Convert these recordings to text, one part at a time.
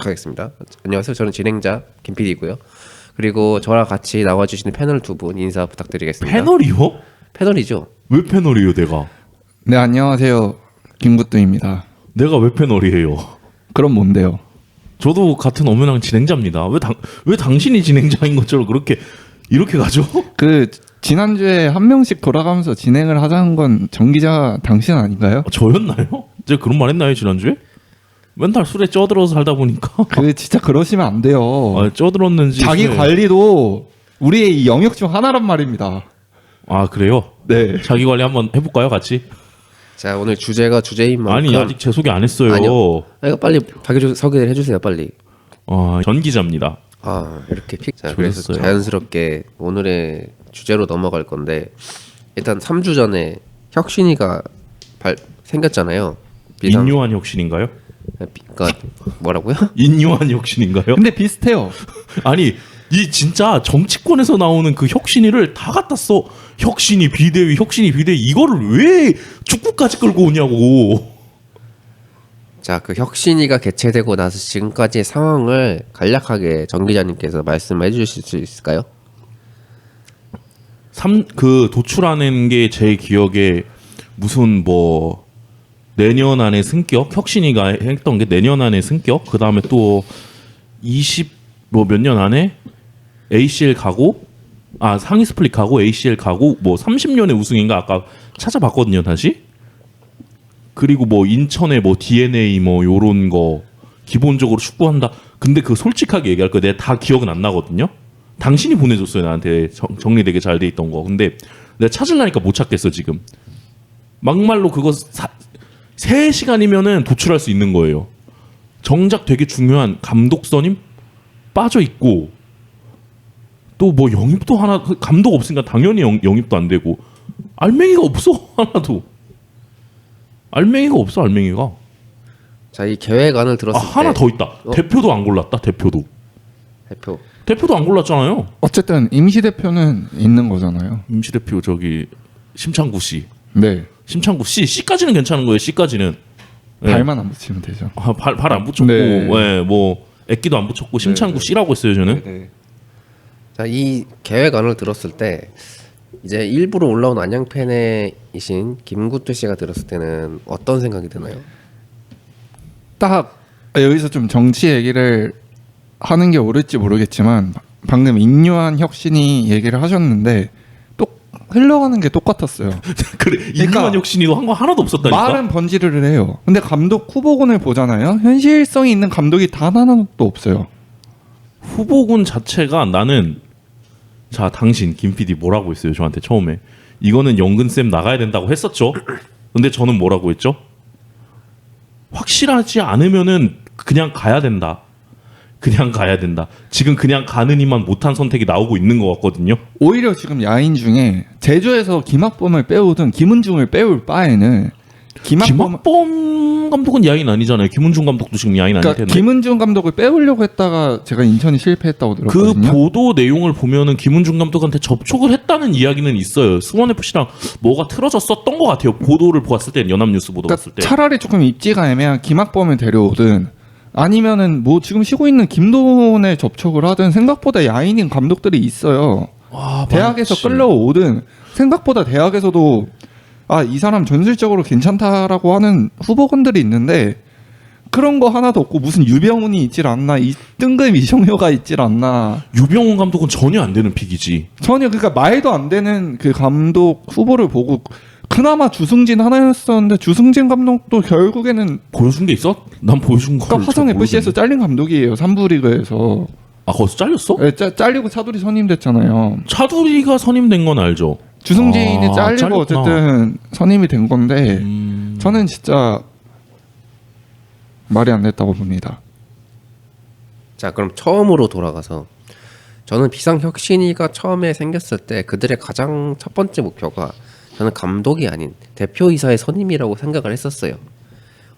하겠습니다. 안녕하세요. 저는 진행자 김 PD고요. 그리고 저랑 같이 나와주시는 패널 두 분 인사 부탁드리겠습니다. 패널이요? 패널이죠. 왜 패널이에요, 내가? 네, 안녕하세요. 김구뚜입니다. 내가 왜 패널이에요? 그럼 뭔데요? 저도 같은 엄연한 진행자입니다. 왜 당신이 진행자인 것처럼 이렇게 가죠? 지난주에 한 명씩 돌아가면서 진행을 하자는 건 정기자 당신 아닌가요? 저였나요? 제가 그런 말 했나요, 지난주에? 맨날 술에 쪄들어서 살다 보니까. 진짜 그러시면 안 돼요. 쪄들었는지. 자기 술에... 관리도 우리의 이 영역 중 하나란 말입니다. 아, 그래요? 네. 자기 관리 한번 해볼까요, 같이? 자, 오늘 주제가 주제인 만큼. 아니, 아직 제 소개 안 했어요. 아니요. 이거 빨리 자기 소개를 해주세요, 빨리. 전 기자입니다. 이렇게 자, 그래서 자연스럽게 오늘의 주제로 넘어갈 건데, 일단 3주 전에 혁신이가 생겼잖아요. 인요한 혁신인가요? 그러니까 뭐라고요? 인요한 혁신인가요? 근데 비슷해요. 아니, 이 진짜 정치권에서 나오는 그 혁신이를 다 갖다 써. 혁신이 비대위, 혁신이 비대위. 이거를 왜 축구까지 끌고 오냐고. 자, 그 혁신이가 개최되고 나서 지금까지의 상황을 간략하게 정 기자님께서 말씀해 주실 수 있을까요? 도출하는 게 제 기억에 무슨 내년 안에 승격, 혁신이가 했던 게 내년 안에 승격, 그 다음에 또 몇 년 안에 ACL 가고, 상위 스플릿 가고 ACL 가고 30년의 우승인가 아까 찾아봤거든요, 다시. 그리고 인천의 DNA 요런 거 기본적으로 축구한다. 근데 솔직하게 얘기할 거 내가 다 기억은 안 나거든요. 당신이 보내줬어요, 나한테 정리되게 잘 돼 있던 거. 근데 내가 찾으려니까 못 찾겠어 지금. 막말로 그거 3시간이면은 도출할 수 있는 거예요. 정작 되게 중요한 감독 선임 빠져 있고, 또 영입도 하나, 감독 없으니까 당연히 영입도 안 되고, 알맹이가 없어. 하나도 알맹이가 없어. 알맹이가. 자, 이 계획안을 들었을 때 하나 더 있다. 대표도 안 골랐다. 대표도 안 골랐잖아요. 어쨌든 임시대표는 있는 거잖아요. 임시대표 심창구 씨. 네. 심창구 C까지는 괜찮은 거예요. C까지는. 네. 발만 안 붙이면 되죠. 발 안 붙였고, 네. 액기도 안 붙였고, 심창구 C라고 했어요, 저는. 네. 자, 이 계획안을 들었을 때 이제 일부러 올라온 안양 팬이신 김구태 씨가 들었을 때는 어떤 생각이 드나요? 딱 여기서 좀 정치 얘기를 하는 게 옳을지 모르겠지만 방금 인요한 혁신이 얘기를 하셨는데 흘러가는 게 똑같았어요. 그래, 인요한 혁신이도 한 거 하나도 없었다니까. 말은 번지르르 해요. 근데 감독 후보군을 보잖아요. 현실성이 있는 감독이 단 하나도 없어요. 후보군 자체가 당신 김 PD 뭐라고 했어요 저한테 처음에. 이거는 영근쌤 나가야 된다고 했었죠. 근데 저는 뭐라고 했죠? 확실하지 않으면은 그냥 가야 된다. 지금 그냥 가는 이만 못한 선택이 나오고 있는 것 같거든요. 오히려 지금 야인 중에 제주에서 김학범을 빼오든 김은중을 빼올 바에는 김학범 감독은 야인 아니잖아요. 김은중 감독도 지금 야인 아닐 텐데. 김은중 감독을 빼오려고 했다가 제가 인천이 실패했다고 들었거든요. 그 보도 내용을 보면은 김은중 감독한테 접촉을 했다는 이야기는 있어요. 수원 FC랑 뭐가 틀어졌었던 것 같아요. 보도를 보았을 때, 연합뉴스 보도 봤을 때. 차라리 조금 입지가 애매한 김학범을 데려오든 아니면은 지금 쉬고 있는 김도훈에 접촉을 하든 생각보다 야인인 감독들이 있어요. 대학에서 끌려오든 생각보다 대학에서도 이 사람 전술적으로 괜찮다라고 하는 후보군들이 있는데 그런 거 하나도 없고 무슨 유병훈이 있질 않나, 이 뜬금 이정효가 있질 않나. 유병훈 감독은 전혀 안 되는 픽이지. 전혀 그러니까 말도 안 되는 그 감독 후보를 보고 그나마 주승진 하나였었는데 주승진 감독도 결국에는 보여준 게 있어? 난 보여준 거. 그러니까 화성 FC에서 잘린 감독이에요. 3부 리그에서. 거기서 잘렸어? 네, 잘리고 차두리 선임됐잖아요. 차두리가 선임된 건 알죠. 주승진이 잘리고 잘렸구나. 어쨌든 선임이 된 건데 저는 진짜 말이 안 됐다고 봅니다. 자, 그럼 처음으로 돌아가서 저는 비상혁신이가 처음에 생겼을 때 그들의 가장 첫 번째 목표가 저는 감독이 아닌 대표이사의 선임이라고 생각을 했었어요.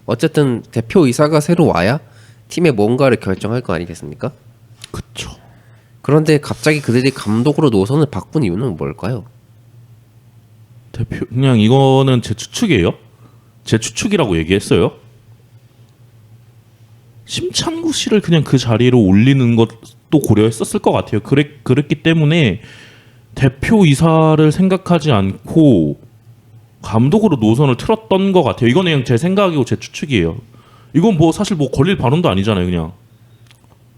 어쨌든 대표이사가 새로 와야 팀의 뭔가를 결정할 거 아니겠습니까? 그쵸. 그런데 갑자기 그들이 감독으로 노선을 바꾼 이유는 뭘까요? 그냥 이거는 제 추측이에요. 제 추측이라고 얘기했어요. 심찬구 씨를 그냥 그 자리로 올리는 것도 고려했었을 것 같아요. 그랬기 때문에 대표이사를 생각하지 않고 감독으로 노선을 틀었던 것 같아요. 이건 그냥 제 생각이고 제 추측이에요. 이건 뭐 사실 뭐 걸릴 발언도 아니잖아요, 그냥.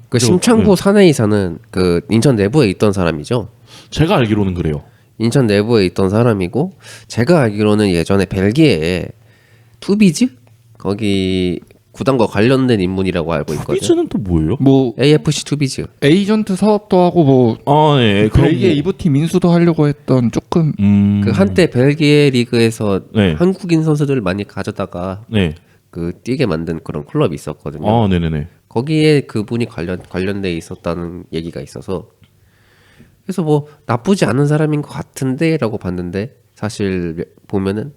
그 그죠? 심창구 네. 사내이사는 그 인천 내부에 있던 사람이죠. 제가 알기로는 그래요. 인천 내부에 있던 사람이고 제가 알기로는 예전에 벨기에에 투비즈 거기 구단과 관련된 인물이라고 알고 있거든요. 투비즈는 또 뭐예요? 뭐 AFC 투비즈. 에이전트 사업도 하고 뭐 아, 네. 벨기에 이부팀 인수도 하려고 했던 조금 그 한때 벨기에 리그에서 네. 한국인 선수들 많이 가져다가 네. 그 뛰게 만든 그런 클럽이 있었거든요. 아, 네네네. 거기에 그분이 관련돼 있었다는 얘기가 있어서 그래서 뭐 나쁘지 않은 사람인 것 같은데라고 봤는데 사실 보면은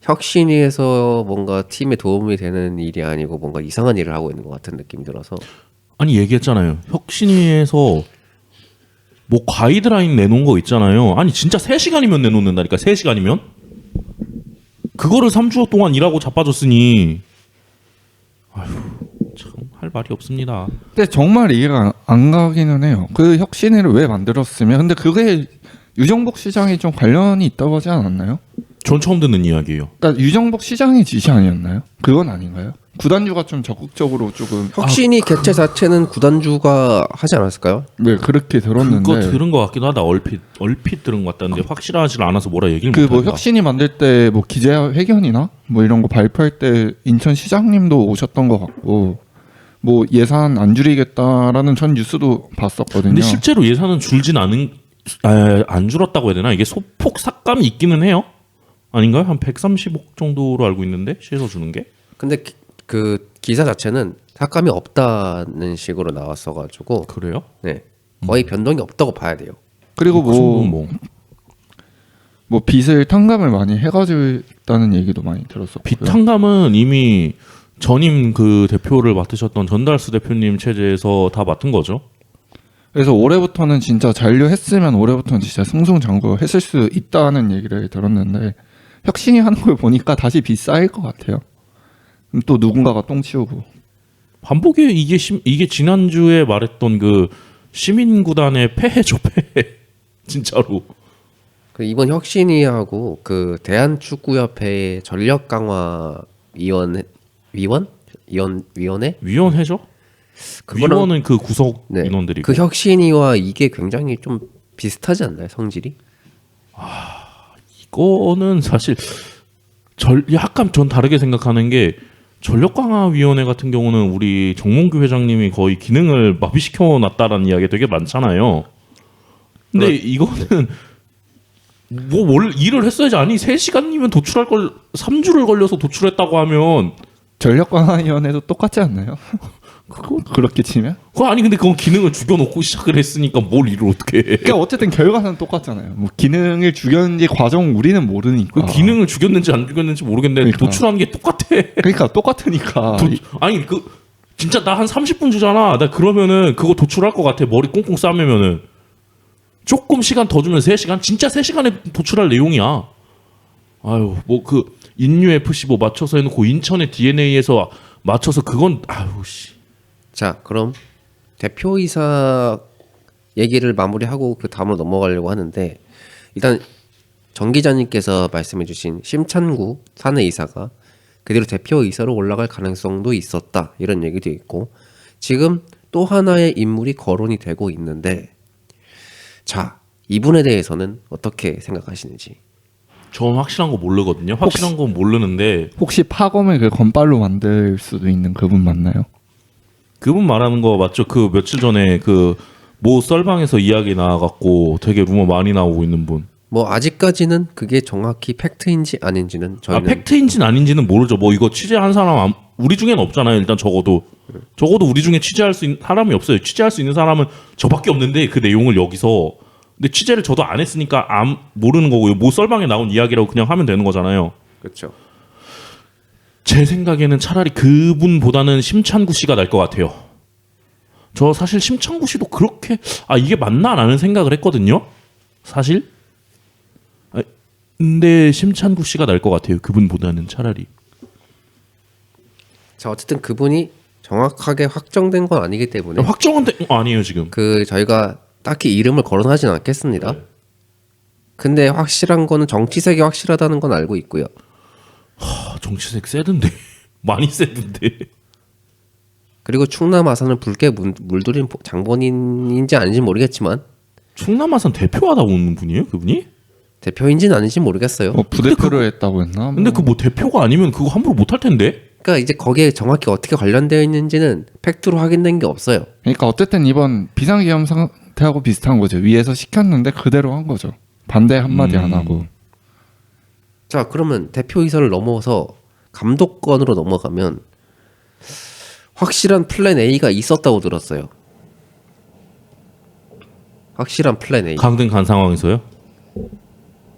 혁신위에서 뭔가 팀에 도움이 되는 일이 아니고 뭔가 이상한 일을 하고 있는 것 같은 느낌이 들어서 아니 얘기했잖아요. 혁신위에서 뭐 가이드라인 내놓은 거 있잖아요. 아니 진짜 3시간이면 내놓는다니까. 3시간이면? 그거를 3주 동안 일하고 자빠졌으니 아휴 참 할 말이 없습니다. 근데 정말 이해가 안 가기는 해요. 그 혁신위를 왜 만들었으면 근데 그게 유정복 시장이 좀 관련이 있다고 하지 않았나요? 전 처음 듣는 이야기예요. 그러니까 유정복 시장의 지시 아니었나요? 그건 아닌가요? 구단주가 좀 적극적으로 조금 혁신이 개최 자체는 구단주가 하지 않았을까요? 네 그렇게 들었는데 그거 들은 것 같기도 하다. 얼핏 들은 것 같다는데 확실하지 않아서 뭐라 얘기를 그 뭐 못한다. 혁신이 만들 때 뭐 기자회견이나 뭐 이런 거 발표할 때 인천 시장님도 오셨던 것 같고 뭐 예산 안 줄이겠다라는 전 뉴스도 봤었거든요. 근데 실제로 예산은 줄진 안 줄었다고 해야 되나? 이게 소폭 삭감이 있기는 해요. 아닌가요? 한 130억 정도로 알고 있는데 시에서 주는 게? 근데 그 기사 자체는 삭감이 없다는 식으로 나왔어가지고 그래요? 네 거의 변동이 없다고 봐야 돼요. 그리고 그 정도는 뭐 빚을 탕감을 많이 해가지고 있다는 얘기도 많이 들었었고요. 비탄감은 이미 전임 그 대표를 맡으셨던 전달수 대표님 체제에서 다 맡은 거죠. 그래서 올해부터는 진짜 잔류했으면 올해부터는 진짜 승승장구했을 수 있다는 얘기를 들었는데 혁신이 하는 걸 보니까 다시 빚 쌓일 것 같아요. 그럼 또 누군가가 똥 치우고. 반복에 이게 지난주에 말했던 그 시민구단의 폐해죠, 폐해. 진짜로. 그 이번 혁신위하고 그 대한축구협회의 전력 강화 위원회 위원회죠? 그거랑- 위원은 그 구석 네. 인원들이고. 그 혁신위와 이게 굉장히 좀 비슷하지 않나요 성질이? 이거는 사실 약간 전 다르게 생각하는 게 전력강화위원회 같은 경우는 우리 정몽규 회장님이 거의 기능을 마비시켜 놨다라는 이야기 되게 많잖아요. 근데 이거는 뭐 원래 일을 했어야지. 아니 3시간이면 도출할 걸 3주를 걸려서 도출했다고 하면 전력강화위원회도 똑같지 않나요? 그렇게 치면? 아니 근데 그건 기능을 죽여놓고 시작을 했으니까 뭘 일을 어떻게 해. 그러니까 어쨌든 결과는 똑같잖아요. 뭐 기능을 죽였는지 과정 우리는 모르니까. 그 기능을 죽였는지 안 죽였는지 모르겠는데 그러니까. 도출한 게 똑같아. 그러니까 똑같으니까. 아니 그 진짜 나 한 30분 주잖아. 나 그러면은 그거 도출할 것 같아. 머리 꽁꽁 싸매면은 조금 시간 더 주면 3시간. 진짜 3시간에 도출할 내용이야. 아유 뭐 그 인류 FC 뭐 맞춰서 해놓고 인천의 DNA에서 맞춰서 그건 아유 씨. 자 그럼 대표이사 얘기를 마무리하고 그 다음으로 넘어가려고 하는데 일단 정 기자님께서 말씀해주신 심찬구 사내이사가 그대로 대표이사로 올라갈 가능성도 있었다 이런 얘기도 있고 지금 또 하나의 인물이 거론이 되고 있는데 자 이분에 대해서는 어떻게 생각하시는지. 전 확실한 거 모르거든요. 확실한 건 모르는데 혹시 파검을 그 건발로 만들 수도 있는 그분 맞나요? 그분 말하는 거 맞죠? 그 며칠 전에 그 모 썰방에서 이야기 나와갖고 되게 루머 많이 나오고 있는 분. 뭐 아직까지는 그게 정확히 팩트인지 아닌지는 저희는 팩트인지는 아닌지는 모르죠. 뭐 이거 취재한 사람 우리 중에는 없잖아요. 일단 적어도 우리 중에 취재할 수 있는 사람이 없어요. 취재할 수 있는 사람은 저밖에 없는데 그 내용을 여기서 근데 취재를 저도 안 했으니까 모르는 거고요. 모 썰방에 나온 이야기라고 그냥 하면 되는 거잖아요. 그렇죠. 제 생각에는 차라리 그분보다는 심찬구 씨가 날 것 같아요. 저 사실 심찬구 씨도 그렇게 이게 맞나라는 생각을 했거든요. 사실. 근데 심찬구 씨가 날 것 같아요. 그분보다는 차라리. 자 어쨌든 그분이 정확하게 확정된 건 아니기 때문에 확정은 아니에요 지금. 그 저희가 딱히 이름을 거론하진 않겠습니다. 근데 확실한 거는 정치색이 확실하다는 건 알고 있고요. 정치색 세던데 많이 세던데. 그리고 충남 아산을 붉게 물들인 장본인인지 아닌지 모르겠지만 충남아산 대표하다 오는 분이에요 그분이? 대표인지는 아닌지 모르겠어요. 뭐 부대표를 했다고 했나? 근데 그 뭐 대표가 아니면 그거 함부로 못 할 텐데. 그러니까 이제 거기에 정확히 어떻게 관련되어 있는지는 팩트로 확인된 게 없어요. 그러니까 어쨌든 이번 비상계엄 상태하고 비슷한 거죠. 위에서 시켰는데 그대로 한 거죠. 반대 한마디 안 하고. 자, 그러면 대표이사를 넘어서 감독권으로 넘어가면 확실한 플랜 A가 있었다고 들었어요. 확실한 플랜 A. 강등 간 상황에서요?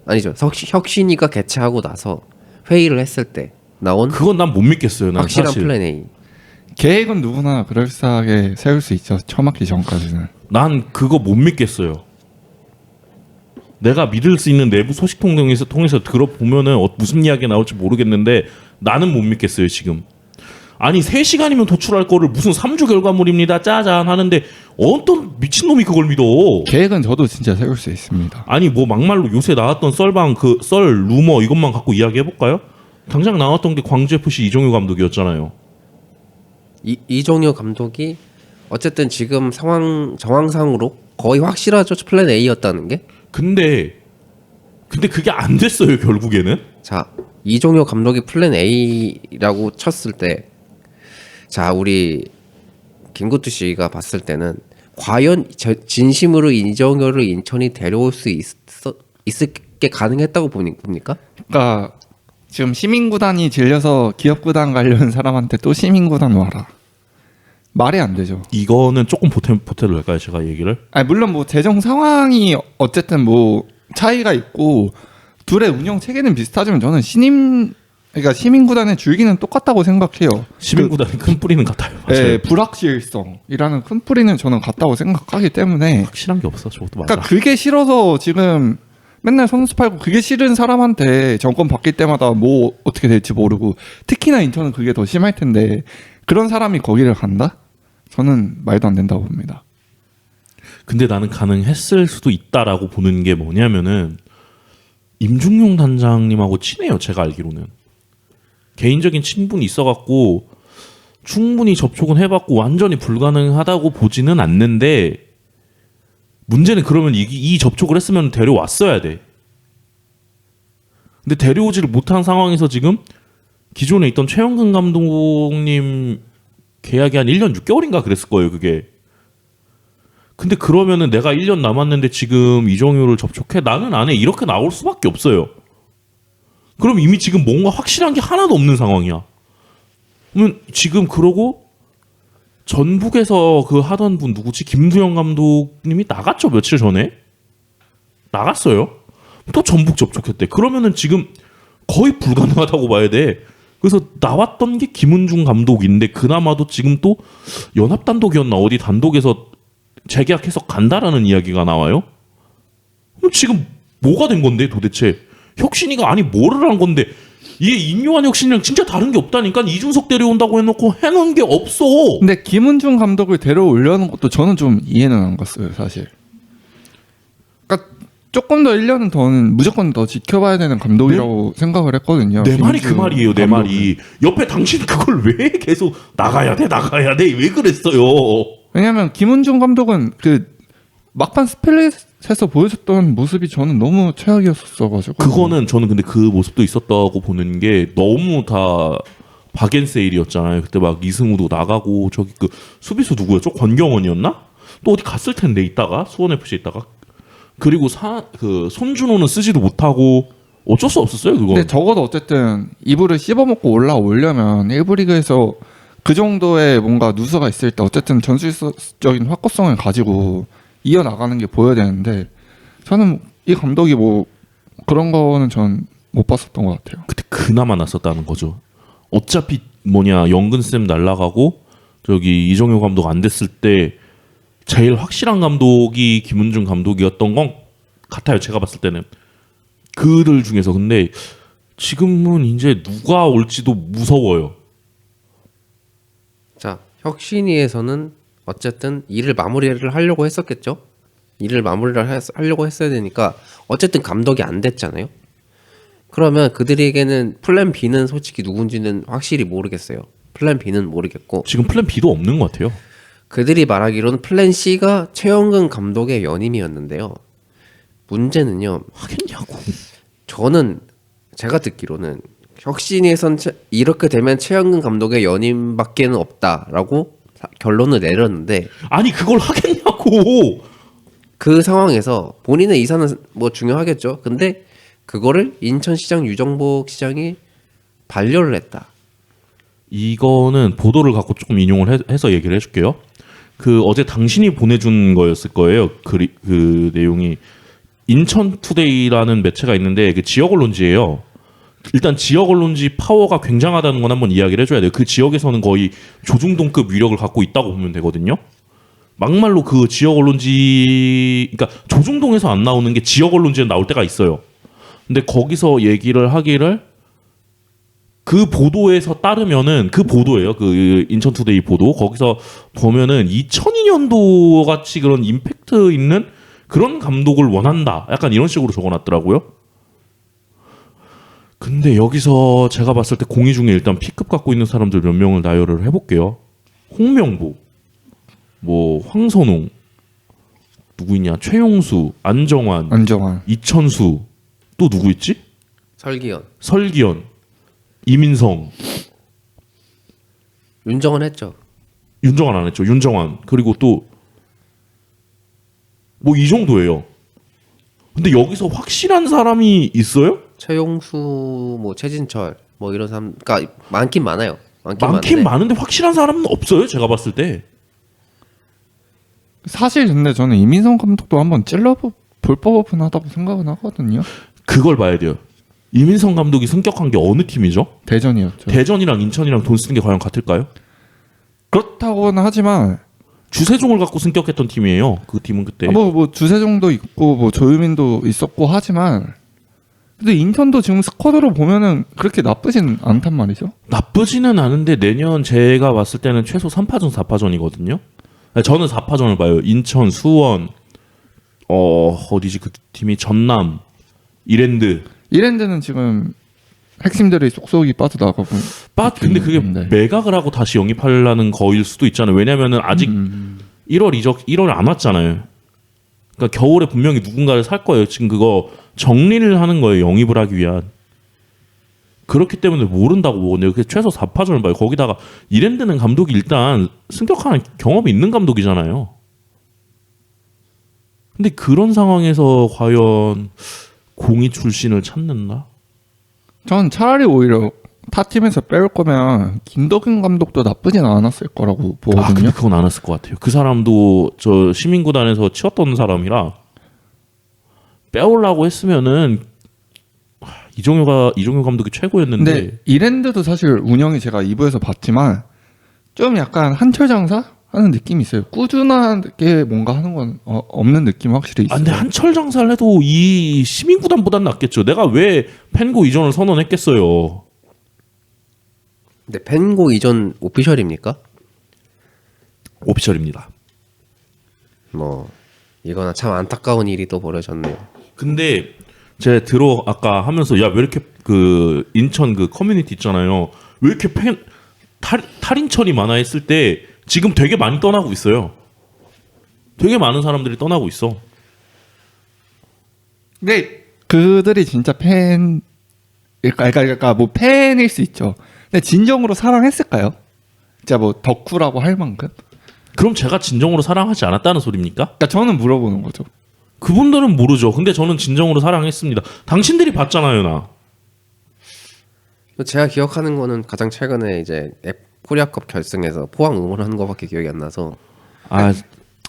아니죠. 혁신이가 개최하고 나서 회의를 했을 때 나온 그건 난 못 믿겠어요. 난 확실한 사실. 플랜 A. 계획은 누구나 그럴싸하게 세울 수 있죠. 처맞기 전까지는. 난 그거 못 믿겠어요. 내가 믿을 수 있는 내부 소식 통해서 들어보면은 무슨 이야기가 나올지 모르겠는데 나는 못 믿겠어요 지금. 아니 3시간이면 도출할 거를 무슨 3주 결과물입니다 짜잔 하는데 어떤 미친놈이 그걸 믿어. 계획은 저도 진짜 세울 수 있습니다. 아니 뭐 막말로 요새 나왔던 썰방 그 썰 루머 이것만 갖고 이야기해볼까요? 당장 나왔던 게 광주FC 이종효 감독이었잖아요. 이종효 감독이 어쨌든 지금 정황상으로 거의 확실하죠. 플랜 A였다는 게. 근데 그게 안 됐어요 결국에는. 자, 이종효 감독이 플랜 A라고 쳤을 때, 자, 우리 김구투 씨가 봤을 때는 과연 진심으로 이종효를 인천이 데려올 수 있을 게 가능했다고 봅니까? 그러니까 지금 시민구단이 질려서 기업구단 가려는 사람한테 또 시민구단 와라. 말이 안 되죠. 이거는 조금 보태도 될까요 제가 얘기를? 아니 물론 뭐 재정 상황이 어쨌든 뭐 차이가 있고 둘의 운영 체계는 비슷하지만 저는 그러니까 시민구단의 줄기는 똑같다고 생각해요. 시민구단의 큰 뿌리는 같아요. 맞아요. 네, 불확실성이라는 큰 뿌리는 저는 같다고 생각하기 때문에 확실한 게 없어. 저것도 맞아. 그러니까 그게 싫어서 지금 맨날 선수 팔고 그게 싫은 사람한테 정권 바뀔 때마다 뭐 어떻게 될지 모르고 특히나 인천은 그게 더 심할 텐데 그런 사람이 거기를 간다? 저는 말도 안 된다고 봅니다. 근데 나는 가능했을 수도 있다라고 보는 게 뭐냐면은 임중용 단장님하고 친해요. 제가 알기로는 개인적인 친분이 있어갖고 충분히 접촉은 해봤고 완전히 불가능하다고 보지는 않는데 문제는 그러면 이 접촉을 했으면 데려왔어야 돼. 근데 데려오지를 못한 상황에서 지금 기존에 있던 최영근 감독님 계약이 한 1년 6개월인가 그랬을 거예요 그게. 근데 그러면은 내가 1년 남았는데 지금 이종효를 접촉해? 나는 안 해. 이렇게 나올 수밖에 없어요. 그럼 이미 지금 뭔가 확실한 게 하나도 없는 상황이야. 그러면 지금 그러고 전북에서 그 하던 분 누구지? 김두영 감독님이 나갔죠 며칠 전에? 나갔어요. 또 전북 접촉했대. 그러면은 지금 거의 불가능하다고 봐야 돼. 그래서 나왔던 게 김은중 감독인데 그나마도 지금 또 연합 단독이었나 어디 단독에서 재계약해서 간다라는 이야기가 나와요. 그럼 지금 뭐가 된 건데 도대체? 혁신이가 아니 뭐를 한 건데 이게 인요한 혁신이랑 진짜 다른 게 없다니까. 이준석 데려온다고 해놓고 해놓은 게 없어. 근데 김은중 감독을 데려오려는 것도 저는 좀 이해는 안 갔어요 사실. 그러니까 조금 더 1년은 더는 무조건 더 지켜봐야 되는 감독이라고 생각을 했거든요. 내 말이 그 김은중 말이에요. 내 감독은. 말이. 옆에 당신 그걸 왜 계속 나가야 돼 왜 그랬어요? 왜냐하면 김은중 감독은 그 막판 스플릿에서 보여줬던 모습이 저는 너무 최악이었어가지고. 그거는 저는 근데 그 모습도 있었다고 보는 게 너무 다 박앤세일이었잖아요. 그때 막 이승우도 나가고 저기 그 수비수 누구였죠? 권경원이었나? 또 어디 갔을 텐데 있다가 수원 FC 있다가 그리고 그 손준호는 쓰지도 못하고 어쩔 수 없었어요 그거. 근데 적어도 어쨌든 이불을 씹어먹고 올라오려면 1부 리그에서 그 정도의 뭔가 누수가 있을 때 어쨌든 전술적인 확고성을 가지고 이어나가는 게 보여야 되는데 저는 이 감독이 뭐 그런 거는 전 못 봤었던 것 같아요. 그때 그나마 났었다는 거죠. 어차피 영근쌤 날라가고 저기 이종효 감독 안 됐을 때 제일 확실한 감독이 김은중 감독이었던 건 같아요. 제가 봤을 때는 그들 중에서. 근데 지금은 이제 누가 올지도 무서워요. 자, 혁신위에서는 어쨌든 일을 마무리를 하려고 했었겠죠. 일을 하려고 했어야 되니까 어쨌든 감독이 안 됐잖아요. 그러면 그들에게는 플랜 B는 솔직히 누군지는 확실히 모르겠어요. 플랜 B는 모르겠고 지금 플랜 B도 없는 것 같아요. 그들이 말하기로는 플랜 C가 최영근 감독의 연임이었는데요. 문제는요. 하겠냐고. 저는 제가 듣기로는 혁신위에선 이렇게 되면 최영근 감독의 연임밖에는 없다라고 결론을 내렸는데 아니 그걸 하겠냐고. 그 상황에서 본인의 이사는 뭐 중요하겠죠. 근데 그거를 인천시장 유정복 시장이 반려를 했다. 이거는 보도를 갖고 조금 인용을 해서 얘기를 해줄게요. 그 어제 당신이 보내준 거였을 거예요. 그 내용이 인천투데이라는 매체가 있는데 그 지역 언론지예요. 일단 지역 언론지 파워가 굉장하다는 건 한번 이야기를 해줘야 돼요. 그 지역에서는 거의 조중동급 위력을 갖고 있다고 보면 되거든요. 막말로 그 지역 언론지, 그러니까 조중동에서 안 나오는 게 지역 언론지에 나올 때가 있어요. 근데 거기서 얘기를 하기를 그 보도에서 따르면은 그 보도예요. 그 인천투데이 보도 거기서 보면은 2002년도 같이 그런 임팩트 있는 그런 감독을 원한다. 약간 이런 식으로 적어놨더라고요. 근데 여기서 제가 봤을 때 공이 중에 일단 P급 갖고 있는 사람들 몇 명을 나열을 해볼게요. 홍명보, 뭐 황선웅, 누구 있냐? 최용수, 안정환, 이천수, 또 누구 있지? 설기현, 이민성, 윤정은 했죠. 윤정환 안 했죠. 윤정환. 그리고 또 뭐 이 정도예요. 근데 여기서 확실한 사람이 있어요? 최용수, 뭐 최진철, 뭐 이런 사람, 그러니까 많긴 많아요. 많긴 많은데 확실한 사람은 없어요. 제가 봤을 때. 사실 근데 저는 이민성 감독도 한번 찔러볼 법하다고 생각은 하거든요. 그걸 봐야 돼요. 이민성 감독이 승격한 게 어느 팀이죠? 대전이었죠. 대전이랑 인천이랑 돈 쓰는 게 과연 같을까요? 그렇다고는 하지만 주세종을 갖고 승격했던 팀이에요. 그 팀은 그때. 뭐 주세종도 있고 뭐 조유민도 있었고 하지만 근데 인천도 지금 스쿼드로 보면은 그렇게 나쁘진 않단 말이죠. 나쁘지는 않은데 내년 제가 봤을 때는 최소 3파전 4파전이거든요. 저는 4파전을 봐요. 인천, 수원, 어디지 그 팀이 전남, 이랜드는 지금 핵심들이 쏙쏙이 빠져나가고. 근데 그게 매각을 하고 다시 영입하려는 거일 수도 있잖아요. 왜냐면은 아직 1월 안 왔잖아요. 그러니까 겨울에 분명히 누군가를 살 거예요. 지금 그거 정리를 하는 거예요. 영입을 하기 위한. 그렇기 때문에 모른다고. 근데 최소 4파전을 봐요. 거기다가 이랜드는 감독이 일단 승격하는 경험이 있는 감독이잖아요. 근데 그런 상황에서 과연 공이 출신을 찾는다? 전 차라리 오히려 타 팀에서 빼올 거면 김덕인 감독도 나쁘진 않았을 거라고 보거든요. 근데 그건 안 했을 것 같아요. 그 사람도 저 시민구단에서 치웠던 사람이라 빼오려고 했으면은 이종효 감독이 최고였는데. 근데 이랜드도 사실 운영이 제가 2부에서 봤지만 좀 약간 한철장사 하는 느낌이 있어요. 꾸준하게 뭔가 하는 건 없는 느낌 확실히 있어요. 근데 한철 장사를 해도 이 시민구단보단 낫겠죠. 내가 왜 펜고 이전을 선언했겠어요. 근데 펜고 이전 오피셜입니까? 오피셜입니다. 뭐 이거나 참 안타까운 일이 또 벌어졌네요. 근데 제가 아까 하면서 야 왜 이렇게 그 인천 그 커뮤니티 있잖아요. 왜 이렇게 탈인천이 많아 했을 때 지금 되게 많이 떠나고 있어요. 되게 많은 사람들이 떠나고 있어. 근데 그들이 진짜 그러니까 뭐 팬일 수 있죠. 근데 진정으로 사랑했을까요? 진짜 뭐 덕후라고 할 만큼? 그럼 제가 진정으로 사랑하지 않았다는 소리입니까? 그러니까 저는 물어보는 거죠. 그분들은 모르죠. 근데 저는 진정으로 사랑했습니다. 당신들이 봤잖아요, 나. 제가 기억하는 거는 가장 최근에 이제 코리아컵 결승에서 포항 응원하는 거밖에 기억이 안 나서.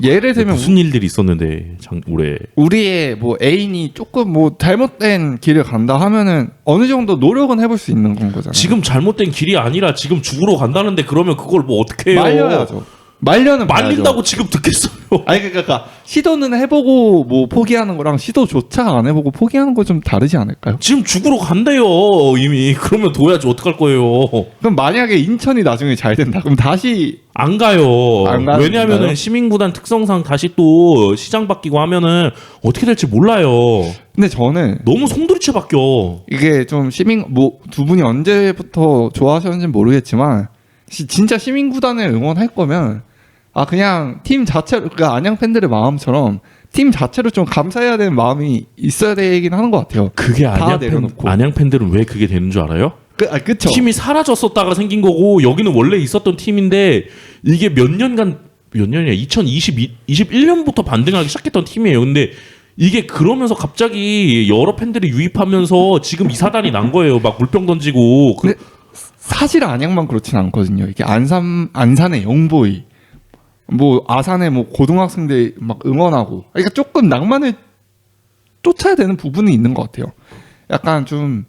예를 들면 무슨 일들이 있었는데 올해 우리의 뭐 애인이 조금 뭐 잘못된 길을 간다 하면은 어느 정도 노력은 해볼 수 있는 건 거잖아요. 지금 잘못된 길이 아니라 지금 죽으러 간다는데 그러면 그걸 뭐 어떻게 해요? 말려야죠. 말려는 말린다고 봐야죠. 지금 듣겠어요. 아니 그러니까 시도는 해보고 뭐 포기하는 거랑 시도조차 안 해보고 포기하는 거 좀 다르지 않을까요? 지금 죽으러 간대요 이미. 그러면 둬야지 어떡할 거예요. 그럼 만약에 인천이 나중에 잘 된다 그럼 다시 안 가요. 안 가는 왜냐하면은 건가요? 시민구단 특성상 다시 또 시장 바뀌고 하면은 어떻게 될지 몰라요. 근데 저는 너무 송두리째 바뀌어. 이게 좀 시민 뭐 두 분이 언제부터 좋아하셨는지 모르겠지만 진짜 시민 구단을 응원할 거면 아 그냥 팀 자체로 그러니까 안양 팬들의 마음처럼 팀 자체로 좀 감사해야 되는 마음이 있어야 되긴 하는 것 같아요. 그게 다 내려놓고. 안양 팬들은 왜 그게 되는 줄 알아요? 그쵸. 팀이 사라졌었다가 생긴 거고 여기는 원래 있었던 팀인데 이게 몇 년간 몇 년이야? 2021년부터 반등하기 시작했던 팀이에요. 근데 이게 그러면서 갑자기 여러 팬들이 유입하면서 지금 이 사단이 난 거예요. 막 물병 던지고. 근데 사실 안양만 그렇진 않거든요. 이게 안산의 영보이, 뭐 아산의 뭐 고등학생들 막 응원하고, 그러니까 조금 낭만을 쫓아야 되는 부분이 있는 것 같아요. 약간 좀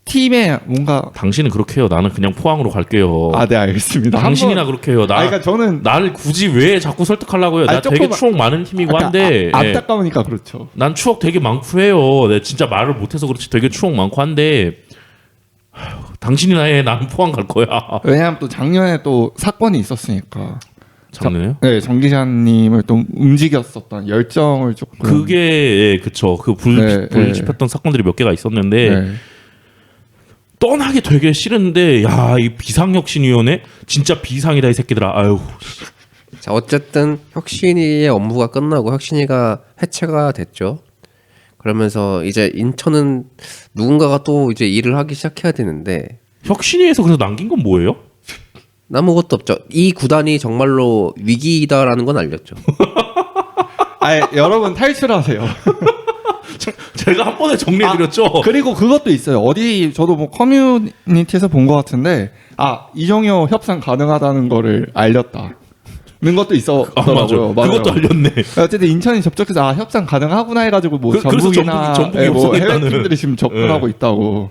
팀에 뭔가 당신은 그렇게 해요. 나는 그냥 포항으로 갈게요. 네 알겠습니다. 당신이나 그렇게 해요. 그러니까 저는 나를 굳이 왜 자꾸 설득하려고 해요? 나 되게 조금 추억 많은 팀이고 약간 한데 예. 안타까우니까 그렇죠. 난 추억 되게 많고 해요. 내가 진짜 말을 못해서 그렇지 되게 추억 많고 한데 당신이나 해. 난 포항 갈 거야. 왜냐하면 또 작년에 또 사건이 있었으니까. 작년에요? 네, 정 기자님을 또 움직였었던 열정을 조금. 그게 예, 그쵸. 그 네, 불집혔던 사건들이 몇 개가 있었는데 네. 떠나기 되게 싫은데 야, 이 비상혁신위원회 진짜 비상이다 이 새끼들아. 아유. 자, 어쨌든 혁신이의 업무가 끝나고 혁신이가 해체가 됐죠. 그러면서 이제 인천은 누군가가 또 이제 일을 하기 시작해야 되는데 혁신위에서 그래서 남긴 건 뭐예요? 아무것도 없죠. 이 구단이 정말로 위기이다라는 건 알렸죠. 여러분 탈출하세요. 제가 한 번에 정리해드렸죠. 그리고 그것도 있어요. 어디 저도 뭐 커뮤니티에서 본 것 같은데 이정효 협상 가능하다는 거를 알렸다. 는 것도 있었더라고요. 맞아. 그것도 알렸네. 어쨌든 인천이 접촉해서 협상 가능하구나 해가지고 뭐 그래서 전북이나 전북이 뭐 해외 없어졌다는. 팀들이 지금 접근하고 있다고.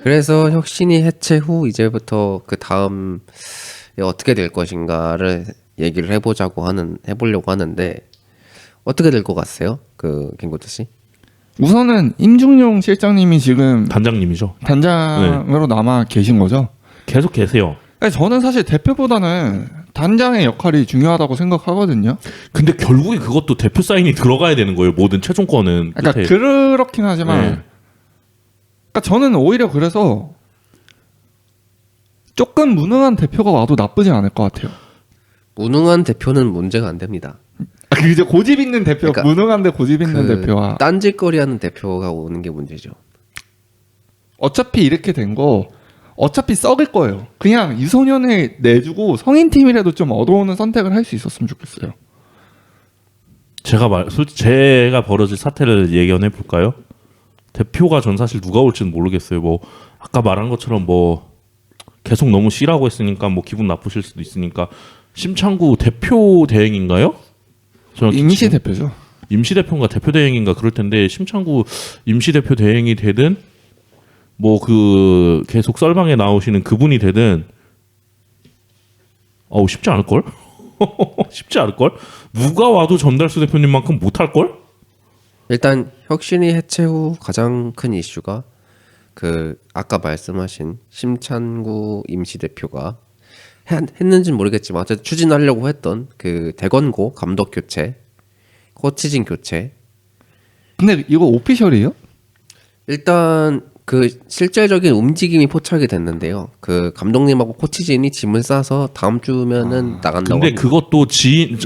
그래서 혁신이 해체 후 이제부터 그 다음 어떻게 될 것인가를 얘기를 해보려고 하는데 어떻게 될 것 같으세요? 그 김고태 씨? 우선은 임중용 실장님이 지금 단장님이죠. 단장으로 남아 계신 거죠. 계속 계세요. 저는 사실 대표보다는 단장의 역할이 중요하다고 생각하거든요. 근데 결국에 그것도 대표 사인이 들어가야 되는 거예요. 모든 최종권은. 그러니까 끝에. 그렇긴 하지만, 네. 그러니까 저는 오히려 그래서 조금 무능한 대표가 와도 나쁘지 않을 것 같아요. 무능한 대표는 문제가 안 됩니다. 이제 고집 있는 대표, 그러니까 무능한데 고집 있는 그 대표와 딴짓거리하는 대표가 오는 게 문제죠. 어차피 이렇게 된 거 어차피 썩을 거예요. 그냥 유소년을 내주고 성인 팀이라도 좀 얻어오는 선택을 할 수 있었으면 좋겠어요. 제가 벌어질 사태를 예견해 볼까요? 대표가 전 사실 누가 올지는 모르겠어요. 뭐 아까 말한 것처럼 뭐 계속 너무 쉬라고 했으니까 뭐 기분 나쁘실 수도 있으니까 심창구 대표 대행인가요? 임시 대표죠. 임시 대표인가 대표 대행인가 그럴 텐데 심창구 임시 대표 대행이 되든 뭐 그 계속 썰방에 나오시는 그분이 되든 쉽지 않을 걸? 쉽지 않을 걸? 누가 와도 전달수 대표님만큼 못할 걸? 일단 혁신이 해체 후 가장 큰 이슈가 그 아까 말씀하신 심찬구 임시대표가 했는지는 모르겠지만 어쨌든 추진하려고 했던 그 대건고 감독 교체, 코치진 교체. 근데 이거 오피셜이에요? 일단 그 실질적인 움직임이 포착이 됐는데요. 그 감독님하고 코치진이 짐을 싸서 다음 주면은 나간다고. 근데 합니다. 그것도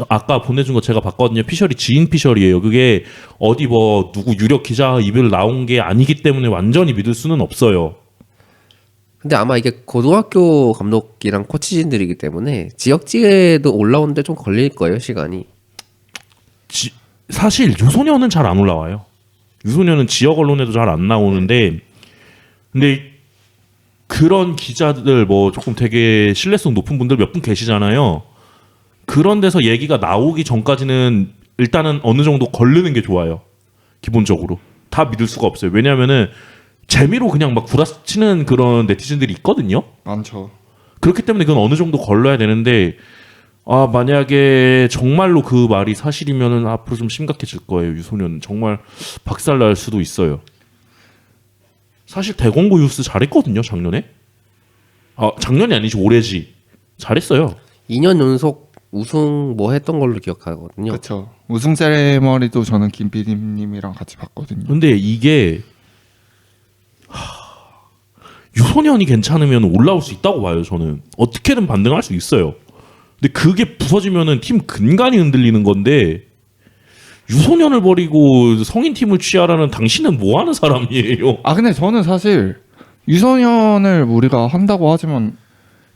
아까 보내준 거 제가 봤거든요. 피셜이 지인 피셜이에요. 그게 어디 뭐 누구 유력 기자 입을 나온 게 아니기 때문에 완전히 믿을 수는 없어요. 근데 아마 이게 고등학교 감독이랑 코치진들이기 때문에 지역지에도 올라오는데 좀 걸릴 거예요, 시간이. 사실 유소년은 잘 안 올라와요. 유소년은 지역 언론에도 잘 안 나오는데 근데 그런 기자들 뭐 조금 되게 신뢰성 높은 분들 몇 분 계시잖아요. 그런 데서 얘기가 나오기 전까지는 일단은 어느 정도 걸르는 게 좋아요. 기본적으로. 다 믿을 수가 없어요. 왜냐하면은 재미로 그냥 막 구라치는 그런 네티즌들이 있거든요. 많죠. 그렇기 때문에 그건 어느 정도 걸러야 되는데 만약에 정말로 그 말이 사실이면은 앞으로 좀 심각해질 거예요. 유소년 정말 박살날 수도 있어요. 사실 대공고 유스 잘했거든요 작년에. 작년이 아니지 올해지. 잘했어요. 2년 연속 우승 뭐 했던 걸로 기억하거든요. 그렇죠. 우승 세레머니도 저는 김PD님이랑 같이 봤거든요. 근데 이게 유소년이 괜찮으면 올라올 수 있다고 봐요. 저는 어떻게든 반등할 수 있어요. 근데 그게 부서지면은 팀 근간이 흔들리는 건데 유소년을 버리고 성인 팀을 취하라는 당신은 뭐 하는 사람이에요? 근데 저는 사실 유소년을 우리가 한다고 하지만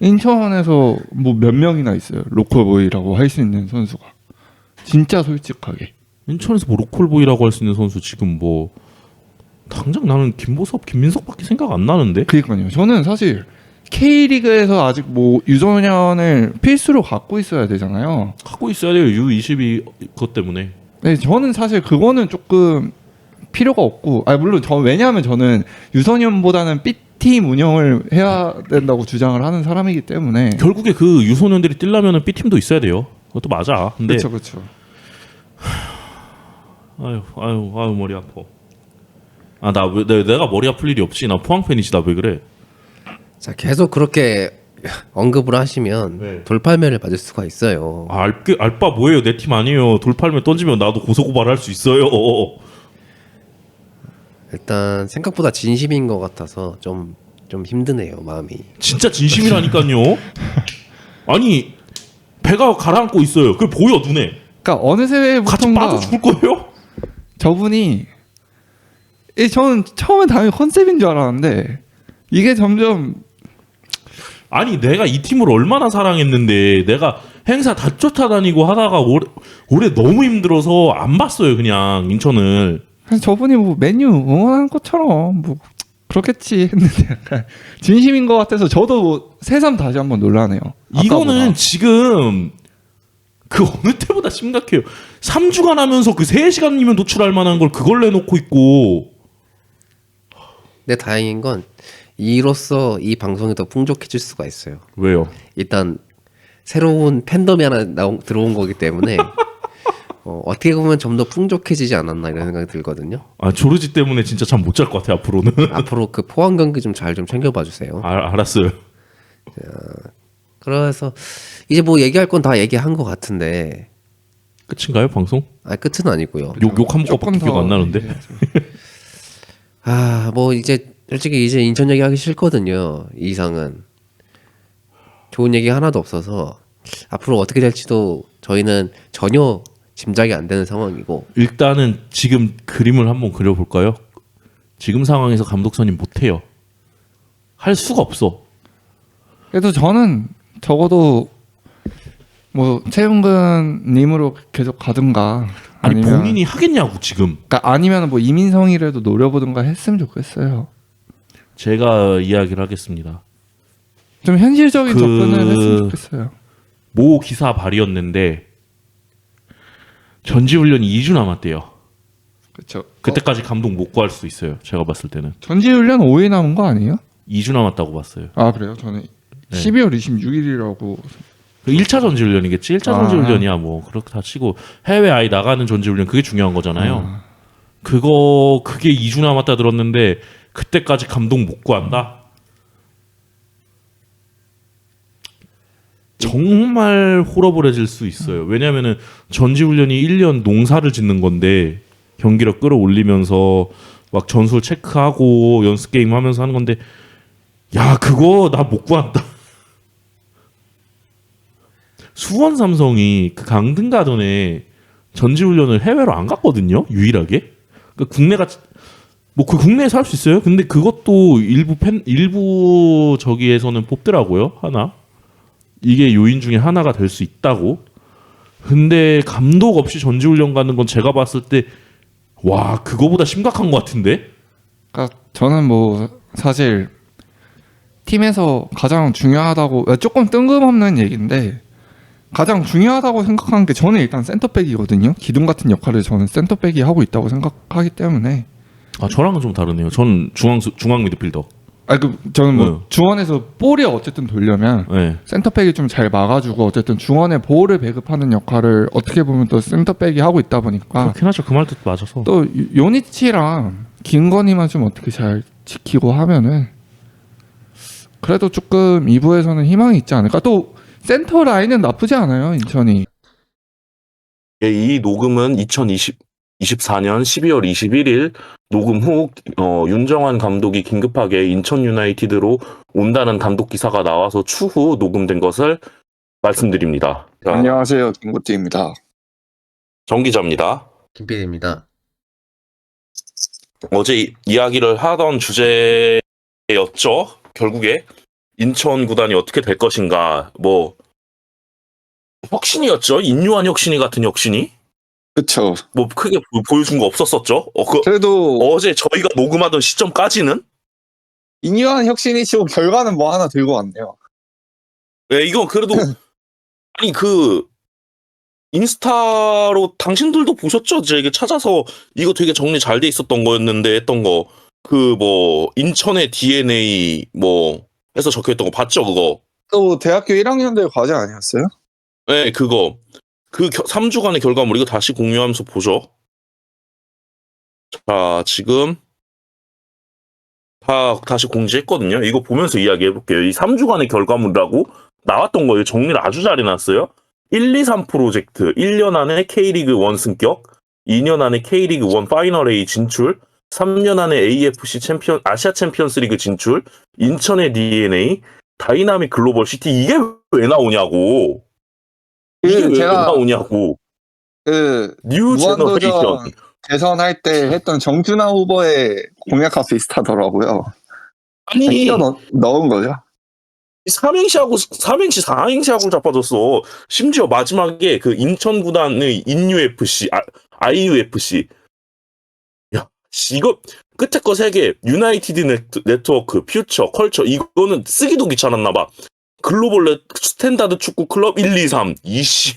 인천에서 뭐 몇 명이나 있어요. 로컬보이라고 할 수 있는 선수가. 진짜 솔직하게. 인천에서 뭐 로컬보이라고 할 수 있는 선수 지금 뭐 당장 나는 김보섭, 김민석밖에 생각 안 나는데. 그러니까요. 저는 사실 K리그에서 아직 뭐 유소년을 필수로 갖고 있어야 되잖아요. 갖고 있어야 돼요. U22 그것 때문에. 네, 저는 사실 그거는 조금 필요가 없고, 물론 왜냐하면 저는 유소년보다는 B팀 운영을 해야 된다고 주장을 하는 사람이기 때문에. 결국에 그 유소년들이 뛰려면은 B팀도 있어야 돼요. 그것도 맞아. 근데 그렇죠. 아유 머리 아파. 내가 머리 아플 일이 없지. 나 포항 팬이지. 나 왜 그래? 자, 계속 그렇게 언급을 하시면 네. 돌팔매를 맞을 수가 있어요. 알바 뭐예요? 내 팀 아니에요. 돌팔면 던지면 나도 고소고발할 수 있어요. 일단 생각보다 진심인 것 같아서 좀 힘드네요, 마음이. 진짜 진심이라니까요. 아니 배가 가라앉고 있어요. 그게 보여 눈에. 그러니까 어느 같이 세부터인가 빠져 죽을 거예요? 저분이 저는 처음에 당연히 컨셉인 줄 알았는데 이게 점점 아니 내가 이 팀을 얼마나 사랑했는데 내가 행사 다 쫓아다니고 하다가 올해 너무 힘들어서 안 봤어요. 그냥 인천을. 그래서 저분이 뭐 맨유 응원하는 것처럼 뭐 그렇겠지 했는데 약간 진심인 것 같아서 저도 뭐 새삼 다시 한번 놀라네요. 이거는 아까보다. 지금 그 어느 때보다 심각해요. 3주간 하면서 그 3시간이면 노출할 만한 걸 그걸 내놓고 있고. 근데 다행인 건 이로써 이 방송이 더 풍족해질 수가 있어요. 왜요? 일단 새로운 팬덤이 하나 들어온 거기 때문에 어떻게 보면 좀 더 풍족해지지 않았나 이런 생각이 들거든요. 조르지 때문에 진짜 잠 못 잘 것 같아 앞으로는. 앞으로 그 포항 경기 좀 잘 좀 챙겨봐 주세요. 알았어요. 그래서 이제 뭐 얘기할 건 다 얘기한 것 같은데 끝인가요 방송? 끝은 아니고요. 욕한 조금 거밖에 더 기억 안 나는데. 얘기해야죠. 뭐 이제 솔직히 이제 인천 얘기하기 싫거든요. 이 이상은 좋은 얘기 하나도 없어서 앞으로 어떻게 될지도 저희는 전혀 짐작이 안 되는 상황이고. 일단은 지금 그림을 한번 그려볼까요? 지금 상황에서 감독 선임 못해요. 할 수가 없어. 그래도 저는 적어도 뭐 최용근님으로 계속 가든가 아니 아니면 본인이 하겠냐고 지금. 그러니까 아니면 뭐 이민성이라도 노려보든가 했으면 좋겠어요. 제가 이야기를 하겠습니다. 좀 현실적인 접근을 했으면 좋겠어요. 모 기사 발이었는데 전지훈련이 2주 남았대요. 그렇죠. 그때까지 감독 못 구할 수 있어요. 제가 봤을 때는 전지훈련 5일 남은 거 아니에요? 2주 남았다고 봤어요. 그래요? 저는 네. 12월 26일이라고 1차 전지훈련이겠지. 1차 전지훈련이야 뭐 그렇게 다 치고 해외 아예 나가는 전지훈련 그게 중요한 거잖아요. 그게 2주 남았다 들었는데 그때까지 감독 못 구한다? 정말 호러버려질 수 있어요. 왜냐하면은 전지훈련이 1년 농사를 짓는 건데 경기력 끌어올리면서 막 전술 체크하고 연습 게임 하면서 하는 건데 야 그거 나 못 구한다. 수원 삼성이 그 강등가전에 전지훈련을 해외로 안 갔거든요. 유일하게. 그러니까 국내가 뭐 그 국내에서 할 수 있어요. 근데 그것도 일부 저기에서는 뽑더라고요. 하나. 이게 요인 중에 하나가 될 수 있다고. 근데 감독 없이 전지훈련 가는 건 제가 봤을 때 와 그거보다 심각한 것 같은데. 그러니까 저는 뭐 사실 팀에서 가장 중요하다고 조금 뜬금없는 얘기인데 가장 중요하다고 생각하는 게 저는 일단 센터백이거든요. 기둥 같은 역할을 저는 센터백이 하고 있다고 생각하기 때문에 저랑은 좀 다르네요. 저는 중앙 미드필더. 저는 뭐 중원에서 볼이 어쨌든 돌려면 네. 센터백이 좀 잘 막아주고 어쨌든 중원에 볼을 배급하는 역할을 어떻게 보면 또 센터백이 하고 있다 보니까 그렇긴 하죠. 그 말도 맞아서. 또 요니치랑 김건희만 좀 어떻게 잘 지키고 하면은 그래도 조금 2부에서는 희망이 있지 않을까. 또 센터 라인은 나쁘지 않아요, 인천이. 예, 이 녹음은 2024년 12월 21일 녹음 후 윤정환 감독이 긴급하게 인천 유나이티드로 온다는 단독 기사가 나와서 추후 녹음된 것을 말씀드립니다. 자, 안녕하세요, 김구띠입니다. 정 기자입니다. 김PD입니다. 어제 이야기를 하던 주제였죠. 결국에 인천 구단이 어떻게 될 것인가. 뭐 혁신이었죠. 인류한 혁신이 같은 혁신이. 그쵸. 뭐 크게 보여준 거 없었었죠. 그래도 어제 저희가 녹음하던 시점까지는 인류한 혁신이 치고 결과는 뭐 하나 들고 왔네요. 네, 이건 그래도 아니 그 인스타로 당신들도 보셨죠? 제가 이게 찾아서 이거 되게 정리 잘 돼 있었던 거였는데 했던 거 그 뭐 인천의 DNA 뭐 해서 적혀 있던 거 봤죠? 그거. 또 대학교 1학년들 과제 아니었어요? 네, 그거. 그 3주간의 결과물 이거 다시 공유하면서 보죠. 자, 지금 다시 공지했거든요. 이거 보면서 이야기해볼게요. 이 3주간의 결과물이라고 나왔던 거예요. 정리를 아주 잘 해놨어요. 1, 2, 3 프로젝트, 1년 안에 K리그 1 승격, 2년 안에 K리그 1 파이널 A 진출, 3년 안에 AFC 아시아 챔피언스 리그 진출, 인천의 DNA, 다이나믹 글로벌 시티, 이게 왜 나오냐고. 이게 왜 제가 나오냐고. 그 뉴 제너레이션. 무한도전 대선할 때 했던 정준하 후보의 공약과 비슷하더라고요. 아니, 끼워 넣은 거죠. 삼행시 4행시하고 자빠졌어. 심지어 마지막에 그 인천 구단의 인UFC, IUFC. 야, 이거 끝에 거 3개, 유나이티드 네트워크, 퓨처, 컬처, 이거는 쓰기도 귀찮았나 봐. 글로벌 스탠다드 축구 클럽 1, 2, 3. 이씨.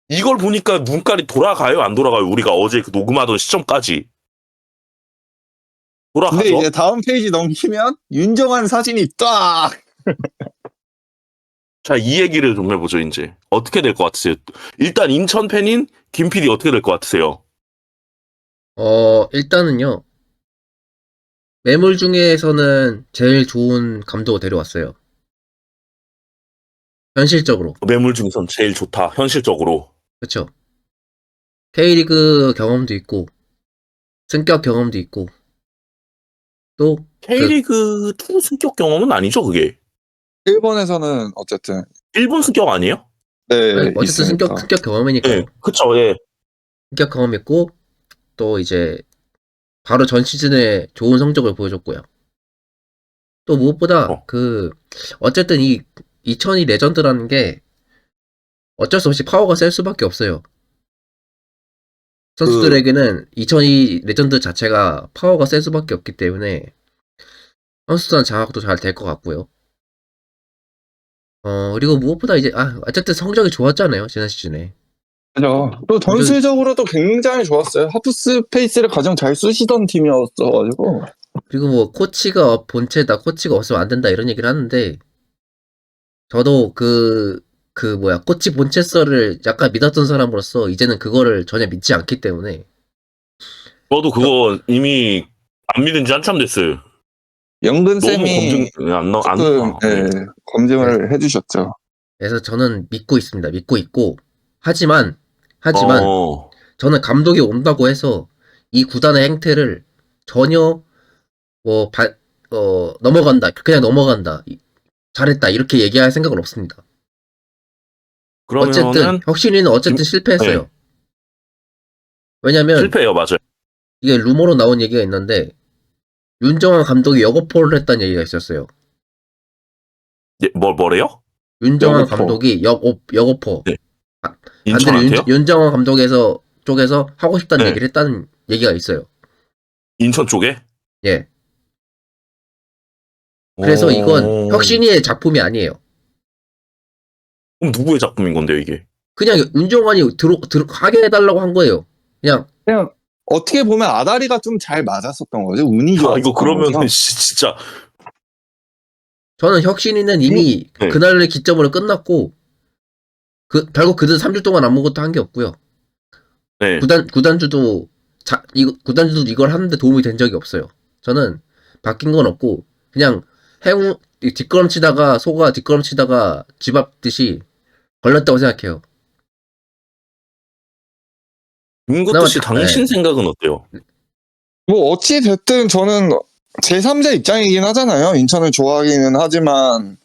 이걸 보니까 눈깔이 돌아가요, 안 돌아가요? 우리가 어제 그 녹음하던 시점까지. 돌아가죠? 근데 이제 다음 페이지 넘기면 윤정환 사진이 딱! 자, 이 얘기를 좀 해보죠, 이제. 어떻게 될 것 같으세요? 일단 인천 팬인 김 PD 어떻게 될 것 같으세요? 일단은요. 매물 중에서는 제일 좋은 감독을 데려왔어요. 현실적으로. 매물 중에선 제일 좋다, 현실적으로. 그렇죠. K리그 경험도 있고 승격 경험도 있고 또 K리그 2 승격 경험은 아니죠, 그게? 일본에서는 어쨌든 일본 승격 아니에요? 네, 어쨌든 있으니까. 승격 경험이니까 네, 그쵸, 예. 승격 경험 있고 또 이제 바로 전 시즌에 좋은 성적을 보여줬고요. 또 무엇보다 어쨌든 이 2002 레전드라는 게 어쩔 수 없이 파워가 셀 수밖에 없어요. 선수들에게는 2002 레전드 자체가 파워가 셀 수밖에 없기 때문에 선수단 장악도 잘 될 것 같고요. 그리고 무엇보다 이제 어쨌든 성적이 좋았잖아요, 지난 시즌에. 그죠. 또 전술적으로도 굉장히 좋았어요. 하프 스페이스를 가장 잘 쓰시던 팀이었어가지고. 그리고 뭐 코치가 본체다, 코치가 없으면 안 된다 이런 얘기를 하는데 저도 코치 본체설을 약간 믿었던 사람으로서 이제는 그거를 전혀 믿지 않기 때문에 저도 그거 이미 안 믿은 지 한참 됐어요. 영근 너무 쌤이 안 나와. 검증을 해주셨죠. 그래서 저는 믿고 있습니다. 믿고 있고 하지만 저는 감독이 온다고 해서 이 구단의 행태를 전혀 넘어간다, 그냥 넘어간다, 잘했다 이렇게 얘기할 생각은 없습니다. 그러면은 어쨌든 혁신이는 어쨌든 실패했어요. 네. 왜냐면 실패예요, 맞아요. 이게 루머로 나온 얘기가 있는데 윤정환 감독이 역어포를 했다는 얘기가 있었어요. 예, 뭐래요? 윤정환 역어포. 감독이 역어포. 네. 반대로 인천한테요? 윤정환 쪽에서 하고 싶다는 네. 얘기를 했다는 얘기가 있어요. 인천 쪽에? 예. 그래서 이건 혁신이의 작품이 아니에요. 그럼 누구의 작품인 건데요, 이게? 그냥 윤정환이 하게 해달라고 한 거예요. 그냥 어떻게 보면 아다리가 좀 잘 맞았었던 거죠. 운이 좋았었던 이거 그러면은 거죠. 진짜 저는 혁신이는 이미 네. 그날의 기점으로 끝났고 결국 그들 3주 동안 아무것도 한 게 없고요. 네. 구단주도 구단주도 이걸 하는데 도움이 된 적이 없어요. 저는 바뀐 건 없고 그냥 뒷걸음치다가 소가 뒷걸음치다가 쥐 밟듯이 걸렸다고 생각해요. 김구트 씨 그나마 당신 생각은 어때요? 뭐 어찌 됐든 저는 제3자 입장이긴 하잖아요. 인천을 좋아하기는 하지만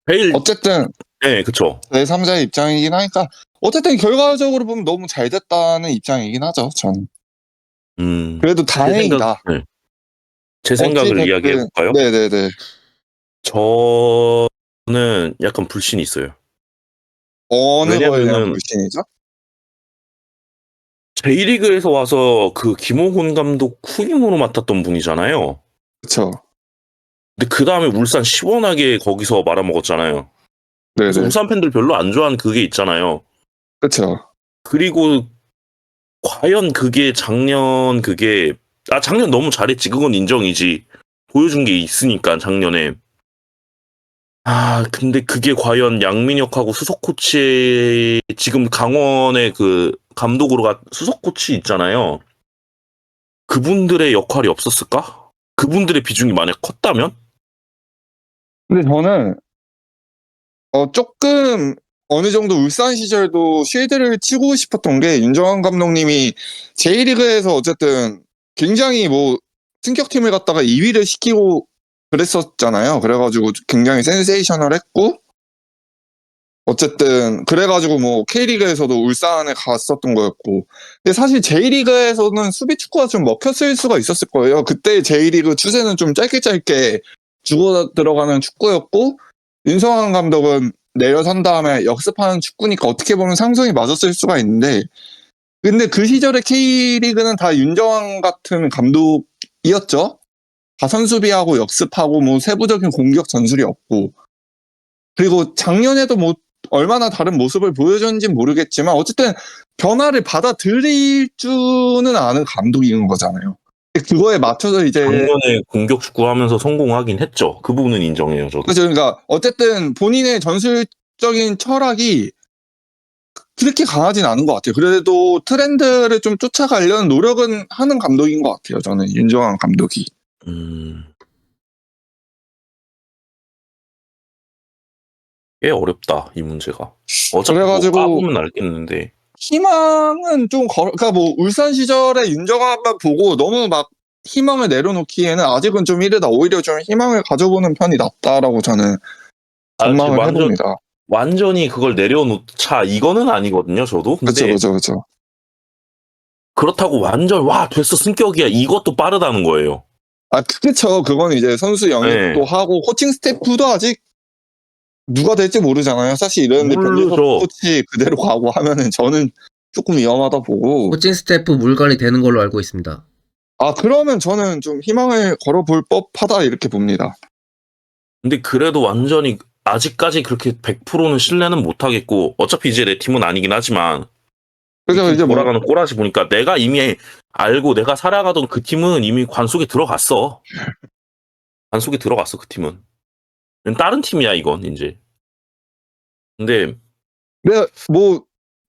제일 어쨌든 네, 그쵸. 제3자의 입장이긴 하니까 어쨌든 결과적으로 보면 너무 잘 됐다는 입장이긴 하죠. 저는 그래도 다행이다. 네. 제 생각을 어찌 됐든- 이야기해 볼까요? 네네네. 저는 약간 불신이 있어요. 어느 거에 대한 왜냐면은 불신이죠? J리그에서 와서 그 김호곤 감독 후임으로 맡았던 분이잖아요. 그렇죠. 근데 그 다음에 울산 시원하게 거기서 말아먹었잖아요. 그래서 네네. 울산 팬들 별로 안 좋아하는 그게 있잖아요. 그렇죠. 그리고 과연 그게 작년 너무 잘했지. 그건 인정이지. 보여준 게 있으니까 작년에. 근데 그게 과연 양민혁하고 수석 코치 지금 강원의 그 감독으로 수석 코치 있잖아요. 그분들의 역할이 없었을까? 그분들의 비중이 만약 컸다면? 근데 저는 조금 어느 정도 울산 시절도 쉴드를 치고 싶었던 게 윤정환 감독님이 J리그에서 어쨌든 굉장히 뭐 승격팀을 갖다가 2위를 시키고 그랬었잖아요. 그래가지고 굉장히 센세이셔널했고 어쨌든 그래가지고 뭐 K리그에서도 울산에 갔었던 거였고 근데 사실 J리그에서는 수비 축구가 좀 먹혔을 수가 있었을 거예요. 그때 J리그 추세는 좀 짧게 죽어 들어가는 축구였고 윤성환 감독은 내려선 다음에 역습하는 축구니까 어떻게 보면 상성이 맞았을 수가 있는데 근데 그 시절의 K리그는 다 윤정환 같은 감독이었죠. 가선 수비하고 역습하고 뭐 세부적인 공격 전술이 없고 그리고 작년에도 뭐 얼마나 다른 모습을 보여줬는지 모르겠지만 어쨌든 변화를 받아들일 줄은 아는 감독인 거잖아요. 그거에 맞춰서 이제 작년에 공격 축구하면서 성공하긴 했죠. 그 부분은 인정해요, 저도. 그렇죠. 그러니까 어쨌든 본인의 전술적인 철학이 그렇게 강하진 않은 것 같아요. 그래도 트렌드를 좀 쫓아가려는 노력은 하는 감독인 것 같아요. 저는 윤정환 감독이. 꽤 어렵다, 이 문제가. 어차피 그래가지고 뭐 까보면 알겠는데. 희망은 좀 그러니까 뭐 울산 시절에 윤정환만 보고 너무 막 희망을 내려놓기에는 아직은 좀 이르다. 오히려 좀 희망을 가져보는 편이 낫다라고 저는 전망을 해봅니다. 완전히 그걸 내려놓자 이거는 아니거든요, 저도. 근데 그렇죠. 그렇다고 완전 됐어 승격이야 이것도 빠르다는 거예요. 그렇죠. 그건 이제 선수 영입도 네. 하고 코칭 스태프도 아직 누가 될지 모르잖아요. 사실 이런데 모르죠. 코치 그대로 가고 하면은 저는 조금 위험하다 보고. 코칭 스태프 물갈이 되는 걸로 알고 있습니다. 그러면 저는 좀 희망을 걸어볼 법하다 이렇게 봅니다. 근데 그래도 완전히 아직까지 그렇게 100%는 신뢰는 못 하겠고 어차피 이제 내 팀은 아니긴 하지만 그래서 이제 뭐 돌아가는 꼬라지 보니까 내가 이미 알고 내가 살아가던 그 팀은 이미 관 속에 들어갔어. 관 속에 들어갔어 그 팀은. 다른 팀이야 이건 이제. 근데 뭐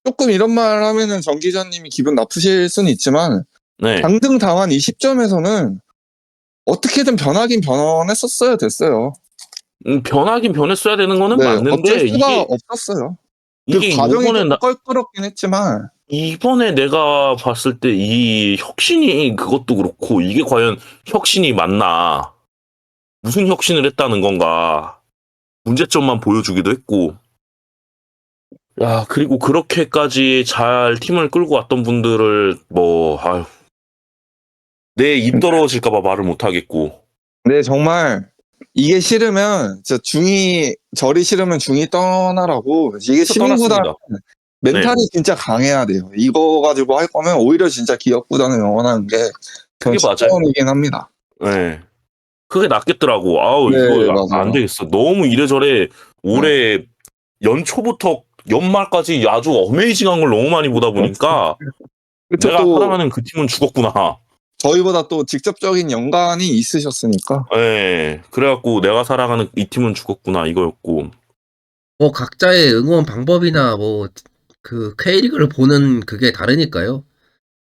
조금 이런 말 하면은 정 기자님이 기분 나쁘실 수는 있지만 네. 강등 당한 이 시점에서는 어떻게든 변하긴 변했었어야 됐어요. 변하긴 변했어야 되는 거는 네, 맞는데 어쩔 수가 이게 없었어요. 이게 그 과정이 이번에 좀 껄끄럽긴 했지만 이번에 내가 봤을 때 이 혁신이 그것도 그렇고 이게 과연 혁신이 맞나? 무슨 혁신을 했다는 건가? 문제점만 보여주기도 했고. 야, 그리고 그렇게까지 잘 팀을 끌고 왔던 분들을 내 입 떨어질까봐 말을 못 하겠고. 네, 정말 이게 싫으면 진짜 절이 싫으면 중이 떠나라고. 이게 시민구단 떠났습니다. 멘탈이 진짜 강해야 돼요. 이거 가지고 할 거면 오히려 진짜 기업구단을 응원하는 게 그게 맞아요. 최선이긴 합니다. 네. 그게 낫겠더라고. 네, 이거 안 맞아요. 되겠어. 너무 이래저래 올해 연초부터 연말까지 아주 어메이징한 걸 너무 많이 보다 보니까 그쵸, 내가 또 사랑하는 그 팀은 죽었구나. 저희보다 또 직접적인 연관이 있으셨으니까. 예. 그래갖고 내가 살아가는 이 팀은 죽었구나 이거였고. 뭐 각자의 응원 방법이나 뭐 그 K리그를 보는 그게 다르니까요.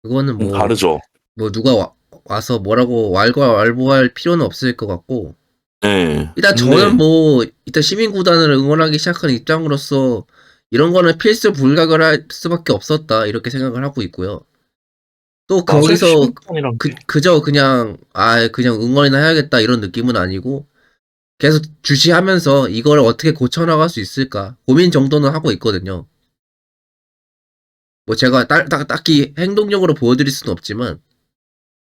그거는 뭐 다르죠. 누가 와서 뭐라고 왈가왈부할 필요는 없을 것 같고, 예. 일단 저는 뭐 일단 시민 구단을 응원하기 시작한 입장으로서 이런 거는 필수 불가결 할 수밖에 없었다 이렇게 생각을 하고 있고요. 또 거기서 시민권이란 게 그저 그냥 그냥 응원이나 해야겠다 이런 느낌은 아니고 계속 주시하면서 이걸 어떻게 고쳐나갈 수 있을까 고민 정도는 하고 있거든요. 뭐 제가 딱히 행동력으로 보여드릴 수는 없지만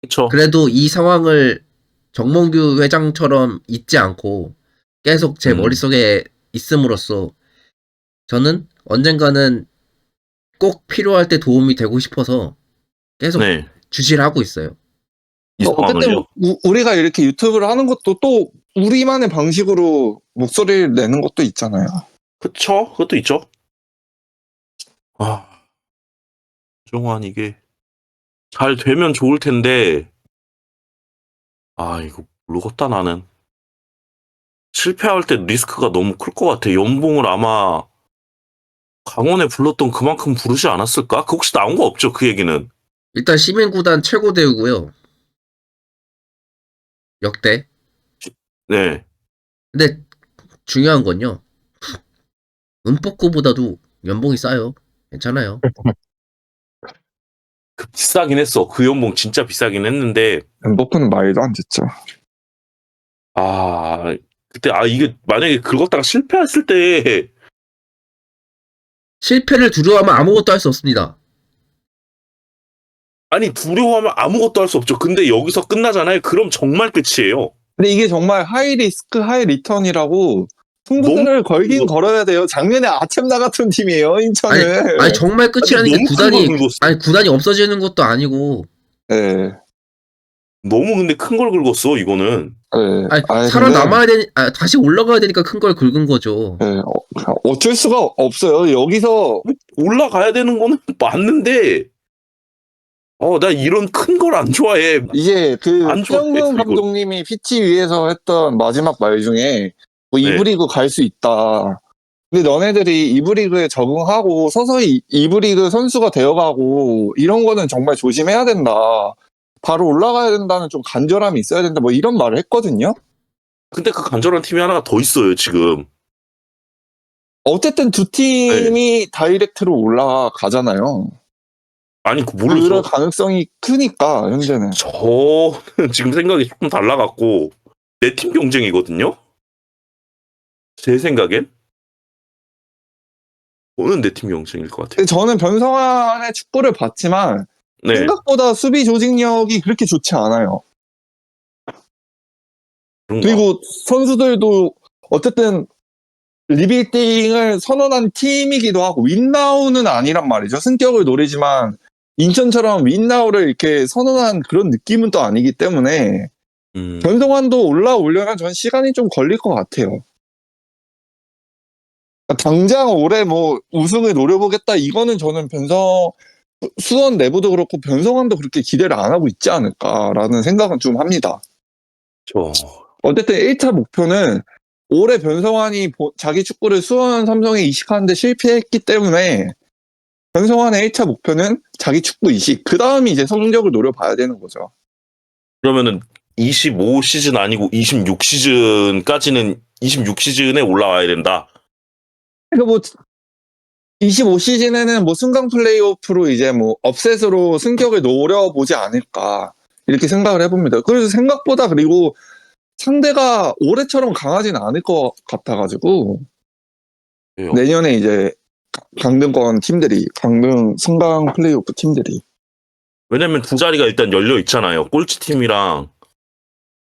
그쵸. 그래도 이 상황을 정몽규 회장처럼 잊지 않고 계속 제 머릿속에 있음으로써 저는 언젠가는 꼭 필요할 때 도움이 되고 싶어서 계속 네. 주시를 하고 있어요. 이 어쨌든 상황을요. 우리가 이렇게 유튜브를 하는 것도 또 우리만의 방식으로 목소리를 내는 것도 있잖아요. 그쵸. 그것도 있죠. 아, 정환 이게 잘 되면 좋을 텐데 이거 모르겠다 나는. 실패할 때 리스크가 너무 클 것 같아. 연봉을 아마 강원에 불렀던 그만큼 부르지 않았을까? 그 혹시 나온 거 없죠? 그 얘기는. 일단 시민구단 최고 대우고요. 역대. 네. 근데 중요한 건요. 은폭구보다도 연봉이 싸요. 괜찮아요. 비싸긴 했어. 그 연봉 진짜 비싸긴 했는데 엠버프는 말도 안 됐죠. 그때 이게 만약에 긁었다가 실패했을 때 실패를 두려워하면 아무것도 할 수 없습니다. 두려워하면 아무것도 할 수 없죠. 근데 여기서 끝나잖아요. 그럼 정말 끝이에요. 근데 이게 정말 하이 리스크 하이 리턴이라고 승부를 걸긴 걸어야 돼요. 작년에 아챔나 같은 팀이에요, 인천은. 아니 정말 끝이 아닌데 너무 구단이 큰 걸 긁었어. 구단이 없어지는 것도 아니고 네. 너무 근데 큰 걸 긁었어 이거는. 네. 살아남아야 되니 다시 올라가야 되니까 큰 걸 긁은 거죠. 네. 어쩔 수가 없어요. 여기서 올라가야 되는 거는 맞는데 나 이런 큰 걸 안 좋아해. 이게 안 좋아해, 최영근 이걸. 감독님이 피치 위에서 했던 마지막 말 중에 뭐 네. 2부 리그 갈 수 있다. 근데 너네들이 2부 리그에 적응하고 서서히 2부 리그 선수가 되어가고 이런 거는 정말 조심해야 된다. 바로 올라가야 된다는 좀 간절함이 있어야 된다. 뭐 이런 말을 했거든요. 근데 그 간절한 팀이 하나가 더 있어요 지금. 어쨌든 두 팀이 다이렉트로 올라가잖아요. 모르죠. 그럴 가능성이 크니까 현재는. 저는 지금 생각이 조금 달라갖고 내 팀 경쟁이거든요. 제 생각엔 저는 내 팀 경쟁일 것 같아요. 근데 저는 변성환의 축구를 봤지만 네. 생각보다 수비 조직력이 그렇게 좋지 않아요. 그런가? 그리고 선수들도 어쨌든 리빌딩을 선언한 팀이기도 하고 윈나우는 아니란 말이죠. 승격을 노리지만 인천처럼 윈나우를 이렇게 선언한 그런 느낌은 또 아니기 때문에 변성환도 올라오려면 전 시간이 좀 걸릴 것 같아요. 당장 올해 뭐 우승을 노려보겠다 이거는 저는 수원 내부도 그렇고 변성환도 그렇게 기대를 안 하고 있지 않을까라는 생각은 좀 합니다. 어쨌든 1차 목표는 올해 변성환이 자기 축구를 수원 삼성에 이식하는데 실패했기 때문에 변성환의 1차 목표는 자기 축구 이식, 그 다음에 이제 성적을 노려봐야 되는 거죠. 그러면은 25 시즌 아니고 26 시즌까지는 26 시즌에 올라와야 된다. 그러니까 뭐 25 시즌에는 뭐 승강 플레이오프로 이제 뭐 업셋으로 승격을 노려보지 않을까 이렇게 생각을 해봅니다. 그래서 생각보다 그리고 상대가 올해처럼 강하진 않을 것 같아가지고 왜요? 내년에 이제 강등권 팀들이 강등 승강 플레이오프 팀들이 왜냐면 두 자리가 일단 열려 있잖아요. 꼴찌 팀이랑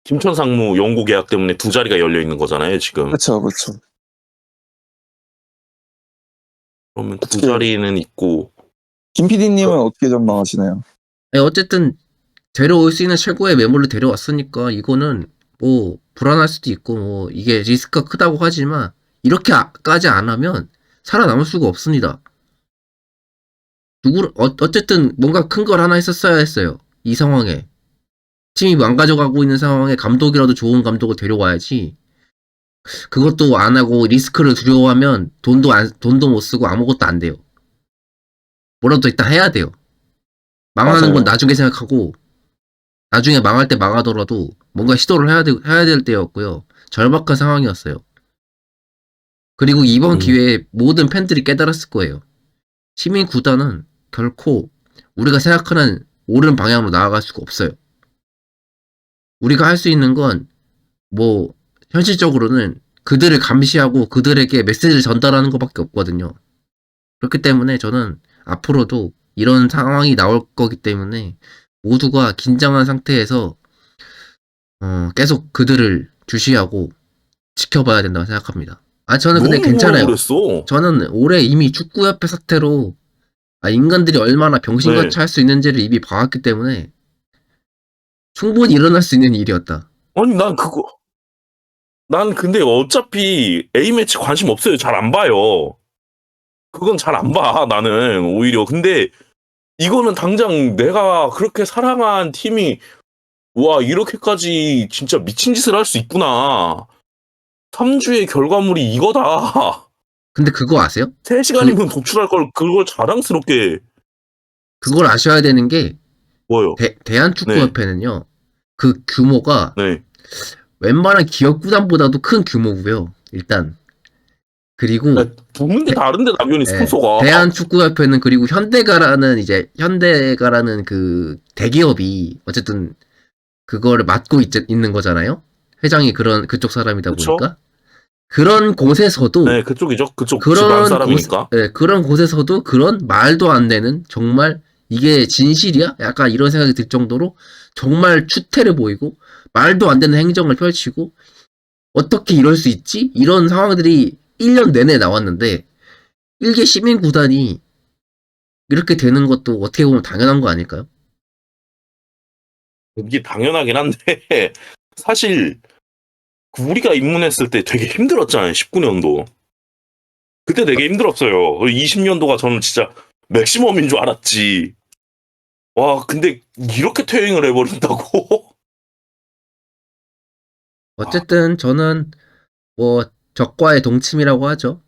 김천 상무 연고 계약 때문에 두 자리가 열려 있는 거잖아요 지금. 그렇죠. 그러면 두 자리는 있고. 김 PD님은 어떻게 전망하시나요? 어쨌든 데려올 수 있는 최고의 매물로 데려왔으니까 이거는 뭐 불안할 수도 있고 뭐 이게 리스크가 크다고 하지만 이렇게까지 안 하면 살아남을 수가 없습니다. 어쨌든 뭔가 큰 걸 하나 했었어야 했어요. 이 상황에. 팀이 망가져가고 있는 상황에 감독이라도 좋은 감독을 데려와야지. 그것도 안 하고 리스크를 두려워하면 돈도 못 쓰고 아무것도 안 돼요. 뭐라도 일단 해야 돼요. 망하는 맞아요. 건 나중에 생각하고 나중에 망할 때 망하더라도 뭔가 시도를 해야 될 때였고요. 절박한 상황이었어요. 그리고 이번 기회에 모든 팬들이 깨달았을 거예요. 시민 구단은 결코 우리가 생각하는 옳은 방향으로 나아갈 수가 없어요. 우리가 할 수 있는 건 뭐 현실적으로는 그들을 감시하고 그들에게 메시지를 전달하는 것밖에 없거든요. 그렇기 때문에 저는 앞으로도 이런 상황이 나올 거기 때문에 모두가 긴장한 상태에서 계속 그들을 주시하고 지켜봐야 된다고 생각합니다. 저는 근데 너무 괜찮아요. 뭐라 그랬어. 저는 올해 이미 축구협회 사태로 인간들이 얼마나 병신같이 네. 할 수 있는지를 이미 봐왔기 때문에 충분히 일어날 수 있는 일이었다. 아니 난 근데 어차피 A매치 관심 없어요. 잘 안 봐요. 그건 잘 안 봐, 나는 오히려. 근데 이거는 당장 내가 그렇게 사랑한 팀이 와 이렇게까지 진짜 미친 짓을 할 수 있구나. 3주의 결과물이 이거다. 근데 그거 아세요? 3시간이면 도출할 걸 그걸 자랑스럽게 그걸 아셔야 되는 게 뭐요. 대한축구협회는요. 그 규모가 네. 웬만한 기업 구단보다도 큰 규모고요. 일단 그리고 보는 게 다른데 당연히 스폰서가. 대한축구협회는 그리고 현대가라는 그 대기업이 어쨌든 그거를 맡고 있는 거잖아요. 회장이 그쪽 사람이다 그쵸? 보니까 그런 곳에서도 네, 그쪽이죠. 그쪽 집안 사람이니까. 그런 곳에서도 그런 말도 안 되는 정말 이게 진실이야? 약간 이런 생각이 들 정도로 정말 추태를 보이고 말도 안 되는 행정을 펼치고 어떻게 이럴 수 있지? 이런 상황들이 1년 내내 나왔는데 일개 시민 구단이 이렇게 되는 것도 어떻게 보면 당연한 거 아닐까요? 이게 당연하긴 한데 사실 우리가 입문했을 때 되게 힘들었잖아요. 19년도. 그때 되게 힘들었어요. 20년도가 저는 진짜 맥시멈인 줄 알았지. 와, 근데 이렇게 퇴행을 해버린다고? 어쨌든 저는 뭐 적과의 동침이라고 하죠.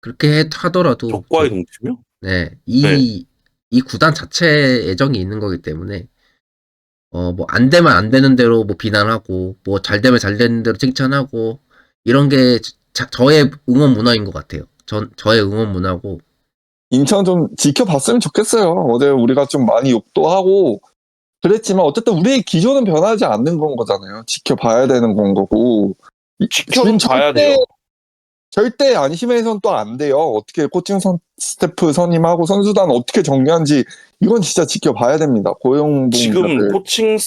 그렇게 하더라도 적과의 동침이요? 네, 네. 이 구단 자체에 애정이 있는 거기 때문에 뭐 안 되면 안 되는 대로 뭐 비난하고 뭐 잘 되면 잘 되는 대로 칭찬하고 이런 게 저의 응원 문화인 것 같아요. 저의 응원 문화고 인천 좀 지켜봤으면 좋겠어요. 어제 우리가 좀 많이 욕도 하고 그랬지만 어쨌든 우리의 기조는 변하지 않는 건 거잖아요. 지켜봐야 되는 건 거고. 지켜는 지금 봐야 돼요. 절대 안심해서는 또 안 돼요. 어떻게 코칭 스태프 선임하고 선수단 어떻게 정리한지 이건 진짜 지켜봐야 됩니다. 고용봉 지금 코칭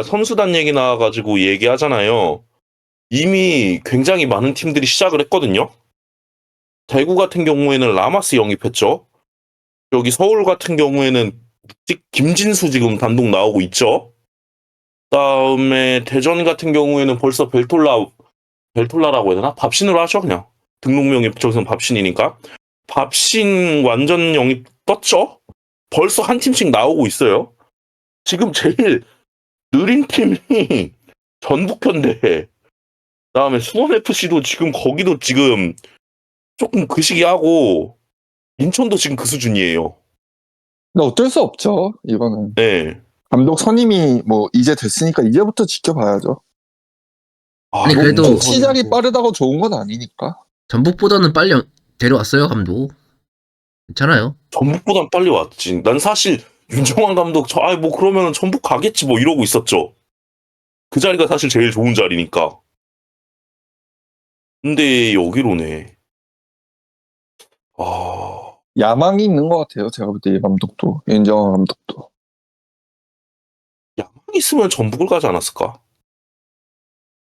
선수단 얘기 나와가지고 얘기하잖아요. 이미 굉장히 많은 팀들이 시작을 했거든요. 대구 같은 경우에는 라마스 영입했죠. 여기 서울 같은 경우에는 김진수 지금 단독 나오고 있죠. 그다음에 대전 같은 경우에는 벌써 벨톨라라고 해야 되나? 밥신으로 하죠 그냥. 등록명이 저기서는 밥신이니까. 밥신 완전 영입 떴죠. 벌써 한 팀씩 나오고 있어요. 지금 제일 느린 팀이 전북현대. 그다음에 수원FC도 지금 거기도 지금 조금 그 시기하고 인천도 지금 그 수준이에요. 근데 어쩔 수 없죠. 이거는 네. 감독 선임이 뭐 이제 됐으니까 이제부터 지켜봐야죠. 아니, 그래도 꼭 시작이 빠르다고 좋은 건 아니니까. 전북보다는 빨리 데려왔어요 감독. 괜찮아요. 전북보단 빨리 왔지. 난 사실 윤정환 감독 뭐 그러면은 전북 가겠지 뭐 이러고 있었죠. 그 자리가 사실 제일 좋은 자리니까. 근데 여기로네. 야망이 있는 것 같아요. 제가 볼 때 이 감독도 윤정환 감독도. 야망 있으면 전북을 가지 않았을까?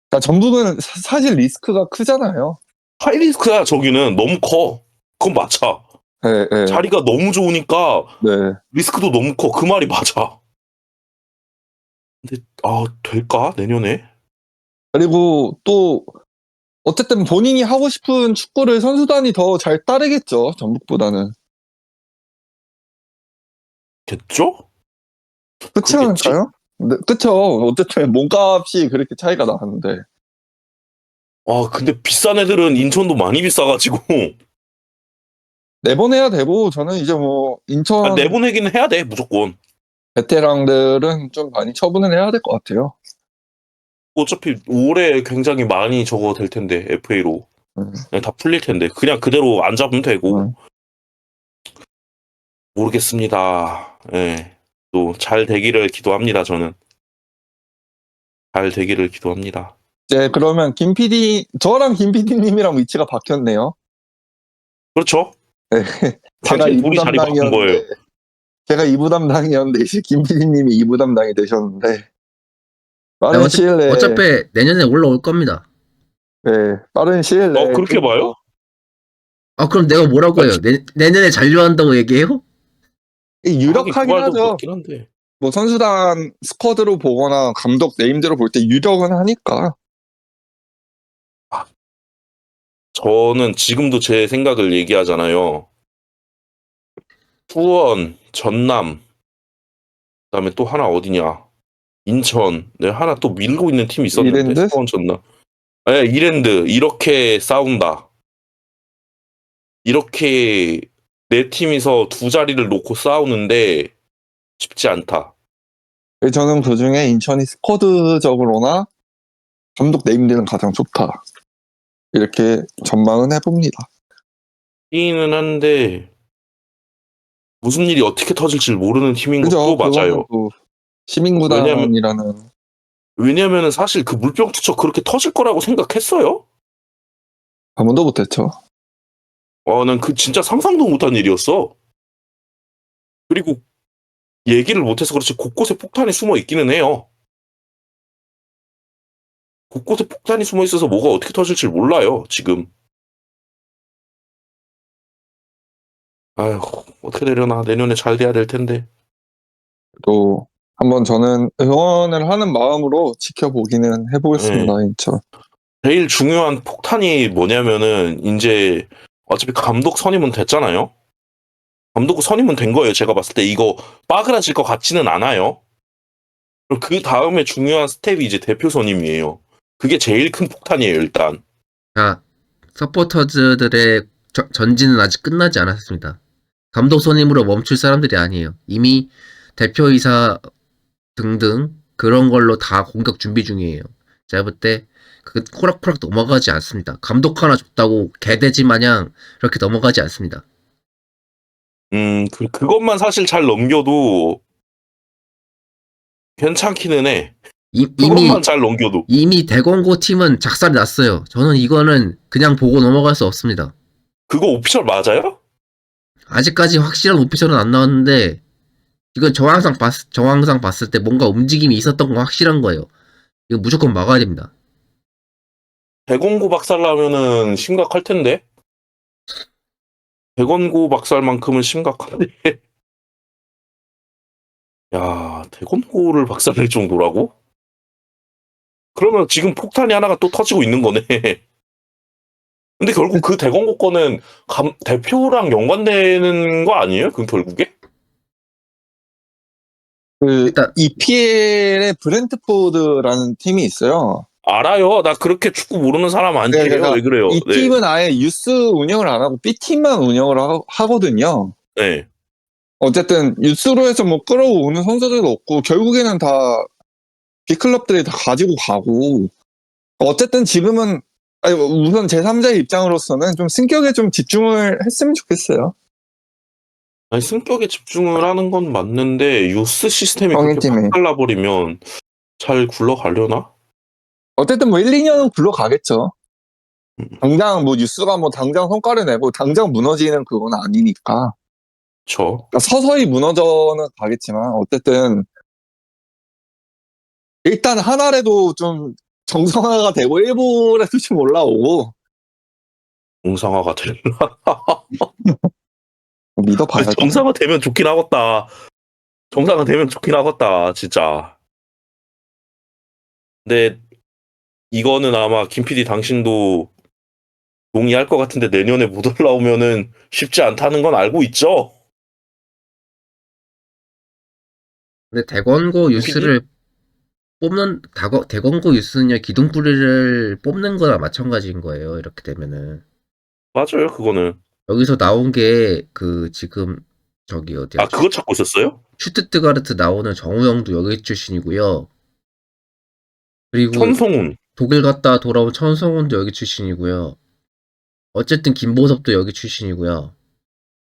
그러니까 전북은 사실 리스크가 크잖아요. 하이리스크야 저기는 너무 커. 그건 맞아. 네, 네, 자리가 너무 좋으니까 네. 리스크도 너무 커. 그 말이 맞아. 근데 될까? 내년에? 그리고 또 어쨌든 본인이 하고 싶은 축구를 선수단이 더 잘 따르겠죠. 전북보다는. 겠죠? 그렇지 그러겠지? 않을까요? 그쵸. 어쨌든 몸값이 그렇게 차이가 나는데. 아, 근데 비싼 애들은 인천도 많이 비싸가지고. 내보내야 되고, 저는 이제 뭐, 인천 아, 내보내기는 해야 돼, 무조건. 베테랑들은 좀 많이 처분을 해야 될 것 같아요. 어차피 올해 굉장히 많이 저거 될 텐데, FA로. 음, 그냥 다 풀릴 텐데. 그냥 그대로 안 잡으면 되고. 음. 모르겠습니다. 예. 또 잘 되기를 기도합니다, 저는. 잘 되기를 기도합니다. 이제 그러면 김 PD, 저랑 김 PD님이랑 위치가 바뀌었네요. 그렇죠? 네. 제가 당신 2부 둘이 자리 바꾼 거예요. 담당이었는데, 제가 2부 담당이었는데, 이제 김 PD님이 2부 담당이 되셨는데, 빠른 시일 내에, 어차피 내년에 올라올 겁니다. 네, 빠른 시일 내에. 그렇게 봐요? 아, 그럼 내가 뭐라고 해요? 내년에 잔류한다고 얘기해요? 유력하긴 하긴 그 말도 하죠. 맞긴 한데. 뭐 선수단 스쿼드로 보거나 감독 네임대로 볼 때 유력은 하니까. 저는 지금도 제 생각을 얘기하잖아요. 수원, 전남, 그다음에 또 하나 어디냐? 인천. 네, 하나 또 밀고 있는 팀이 있었는데 이랜드? 수원, 전남. 네, 이랜드 이렇게 싸운다. 이렇게 네 팀이서 두 자리를 놓고 싸우는데 쉽지 않다. 저는 그 중에 인천이 스쿼드적으로나 감독 네임드는 가장 좋다. 이렇게 전망은 해봅니다. 이는 한데 무슨 일이 어떻게 터질지 모르는 팀인 그죠? 것도 맞아요. 그거는 또 시민구단이라는. 왜냐면은 사실 그 물병 투척 그렇게 터질 거라고 생각했어요? 한 번도 못했죠. 난 그 진짜 상상도 못한 일이었어. 그리고 얘기를 못해서 그렇지 곳곳에 폭탄이 숨어 있기는 해요. 곳곳에 폭탄이 숨어 있어서 뭐가 어떻게 터질지 몰라요, 지금. 아휴, 어떻게 되려나. 내년에 잘 돼야 될 텐데. 또 한번 저는 응원을 하는 마음으로 지켜보기는 해보겠습니다. 네. 인천. 제일 중요한 폭탄이 뭐냐면은 이제 어차피 감독 선임은 됐잖아요. 감독 선임은 된 거예요. 제가 봤을 때 이거 빠그라질 것 같지는 않아요. 그럼 그 다음에 중요한 스텝이 이제 대표 선임이에요. 그게 제일 큰 폭탄이에요, 일단. 자, 서포터즈들의 전진은 아직 끝나지 않았습니다. 감독 선임으로 멈출 사람들이 아니에요. 이미 대표이사 등등 그런 걸로 다 공격 준비 중이에요. 제가 볼 때 그 코락코락 넘어가지 않습니다. 감독 하나 줬다고 개돼지 마냥 그렇게 넘어가지 않습니다. 그것만 사실 잘 넘겨도 괜찮기는 해. 이미 그것만 잘 넘겨도. 이미 대권고 팀은 작살이 났어요. 저는 이거는 그냥 보고 넘어갈 수 없습니다. 그거 오피셜 맞아요? 아직까지 확실한 오피셜은 안 나왔는데 이건 정황상 봤을 때 뭔가 움직임이 있었던 건 확실한 거예요. 이거 무조건 막아야 됩니다. 대건고 박살나면은 심각할 텐데. 대건고 박살만큼은 심각한데. 야, 대건고를 박살낼 정도라고? 그러면 지금 폭탄이 하나가 또 터지고 있는 거네. 근데 결국 그 대건고 거는 대표랑 연관되는 거 아니에요? 그 결국에? 그 일단 EPL의 브랜트포드라는 팀이 있어요. 알아요. 나 그렇게 축구 모르는 사람 아니에요. 그러니까 왜 그래요? 이 팀은 아예 유스 운영을 안 하고 B팀만 운영을 하거든요. 네. 어쨌든 유스로 해서 뭐 끌어오는 선수들도 없고 결국에는 다 B클럽들이 다 가지고 가고 어쨌든 지금은 아니, 우선 제3자의 입장으로서는 좀 승격에 좀 집중을 했으면 좋겠어요. 아니, 승격에 집중을 하는 건 맞는데 유스 시스템이 그렇게 성인팀이. 박살나버리면 잘 굴러가려나? 어쨌든 뭐 1, 2년은 굴러가겠죠. 음. 당장 뭐 뉴스가 뭐 당장 성과를 내고 당장 무너지는 그건 아니니까. 그쵸. 그러니까 서서히 무너져는 가겠지만 어쨌든 일단 하나라도 좀 정상화가 되고 일부라도 좀 올라오고 정상화가 될. 믿어봐야죠. 정상화 되면 좋긴 하겠다. 정상화 되면 좋긴 하겠다, 진짜. 근데 이거는 아마 김 PD 당신도 동의할 것 같은데 내년에 못 올라오면은 쉽지 않다는 건 알고 있죠? 근데 대권고 PD? 유스를 대건고 유스는요 기둥뿌리를 뽑는 거나 마찬가지인 거예요. 이렇게 되면은 맞아요, 그거는. 여기서 나온 게 그 지금 저기 어디야? 아, 그거 찾고 있었어요? 슈트트가르트 나오는 정우영도 여기 출신이고요. 그리고 천성훈. 독일 갔다 돌아온 천성훈도 여기 출신이고요. 어쨌든 김보섭도 여기 출신이고요.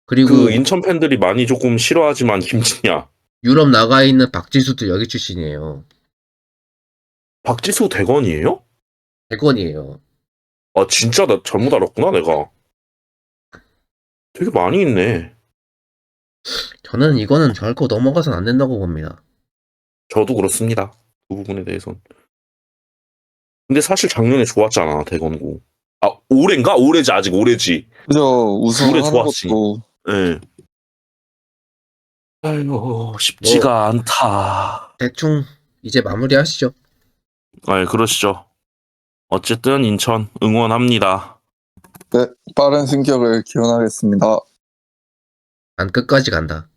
그리고 그 인천 팬들이 많이 조금 싫어하지만 김진야. 유럽 나가 있는 박지수도 여기 출신이에요. 박지수 대건이에요? 대건이에요. 아, 진짜 나 잘못 알았구나, 내가. 되게 많이 있네. 저는 이거는 결코 넘어가선 안 된다고 봅니다. 저도 그렇습니다. 그 부분에 대해선. 근데 사실 작년에 좋았잖아, 대건고. 아, 올해인가? 올해지, 아직 올해지. 그죠. 우승을 올해 하는 좋았지. 것도 예. 아이고, 쉽지가 않다. 대충 이제 마무리하시죠. 아, 그러시죠. 어쨌든 인천 응원합니다. 네, 빠른 승격을 기원하겠습니다. 난 끝까지 간다.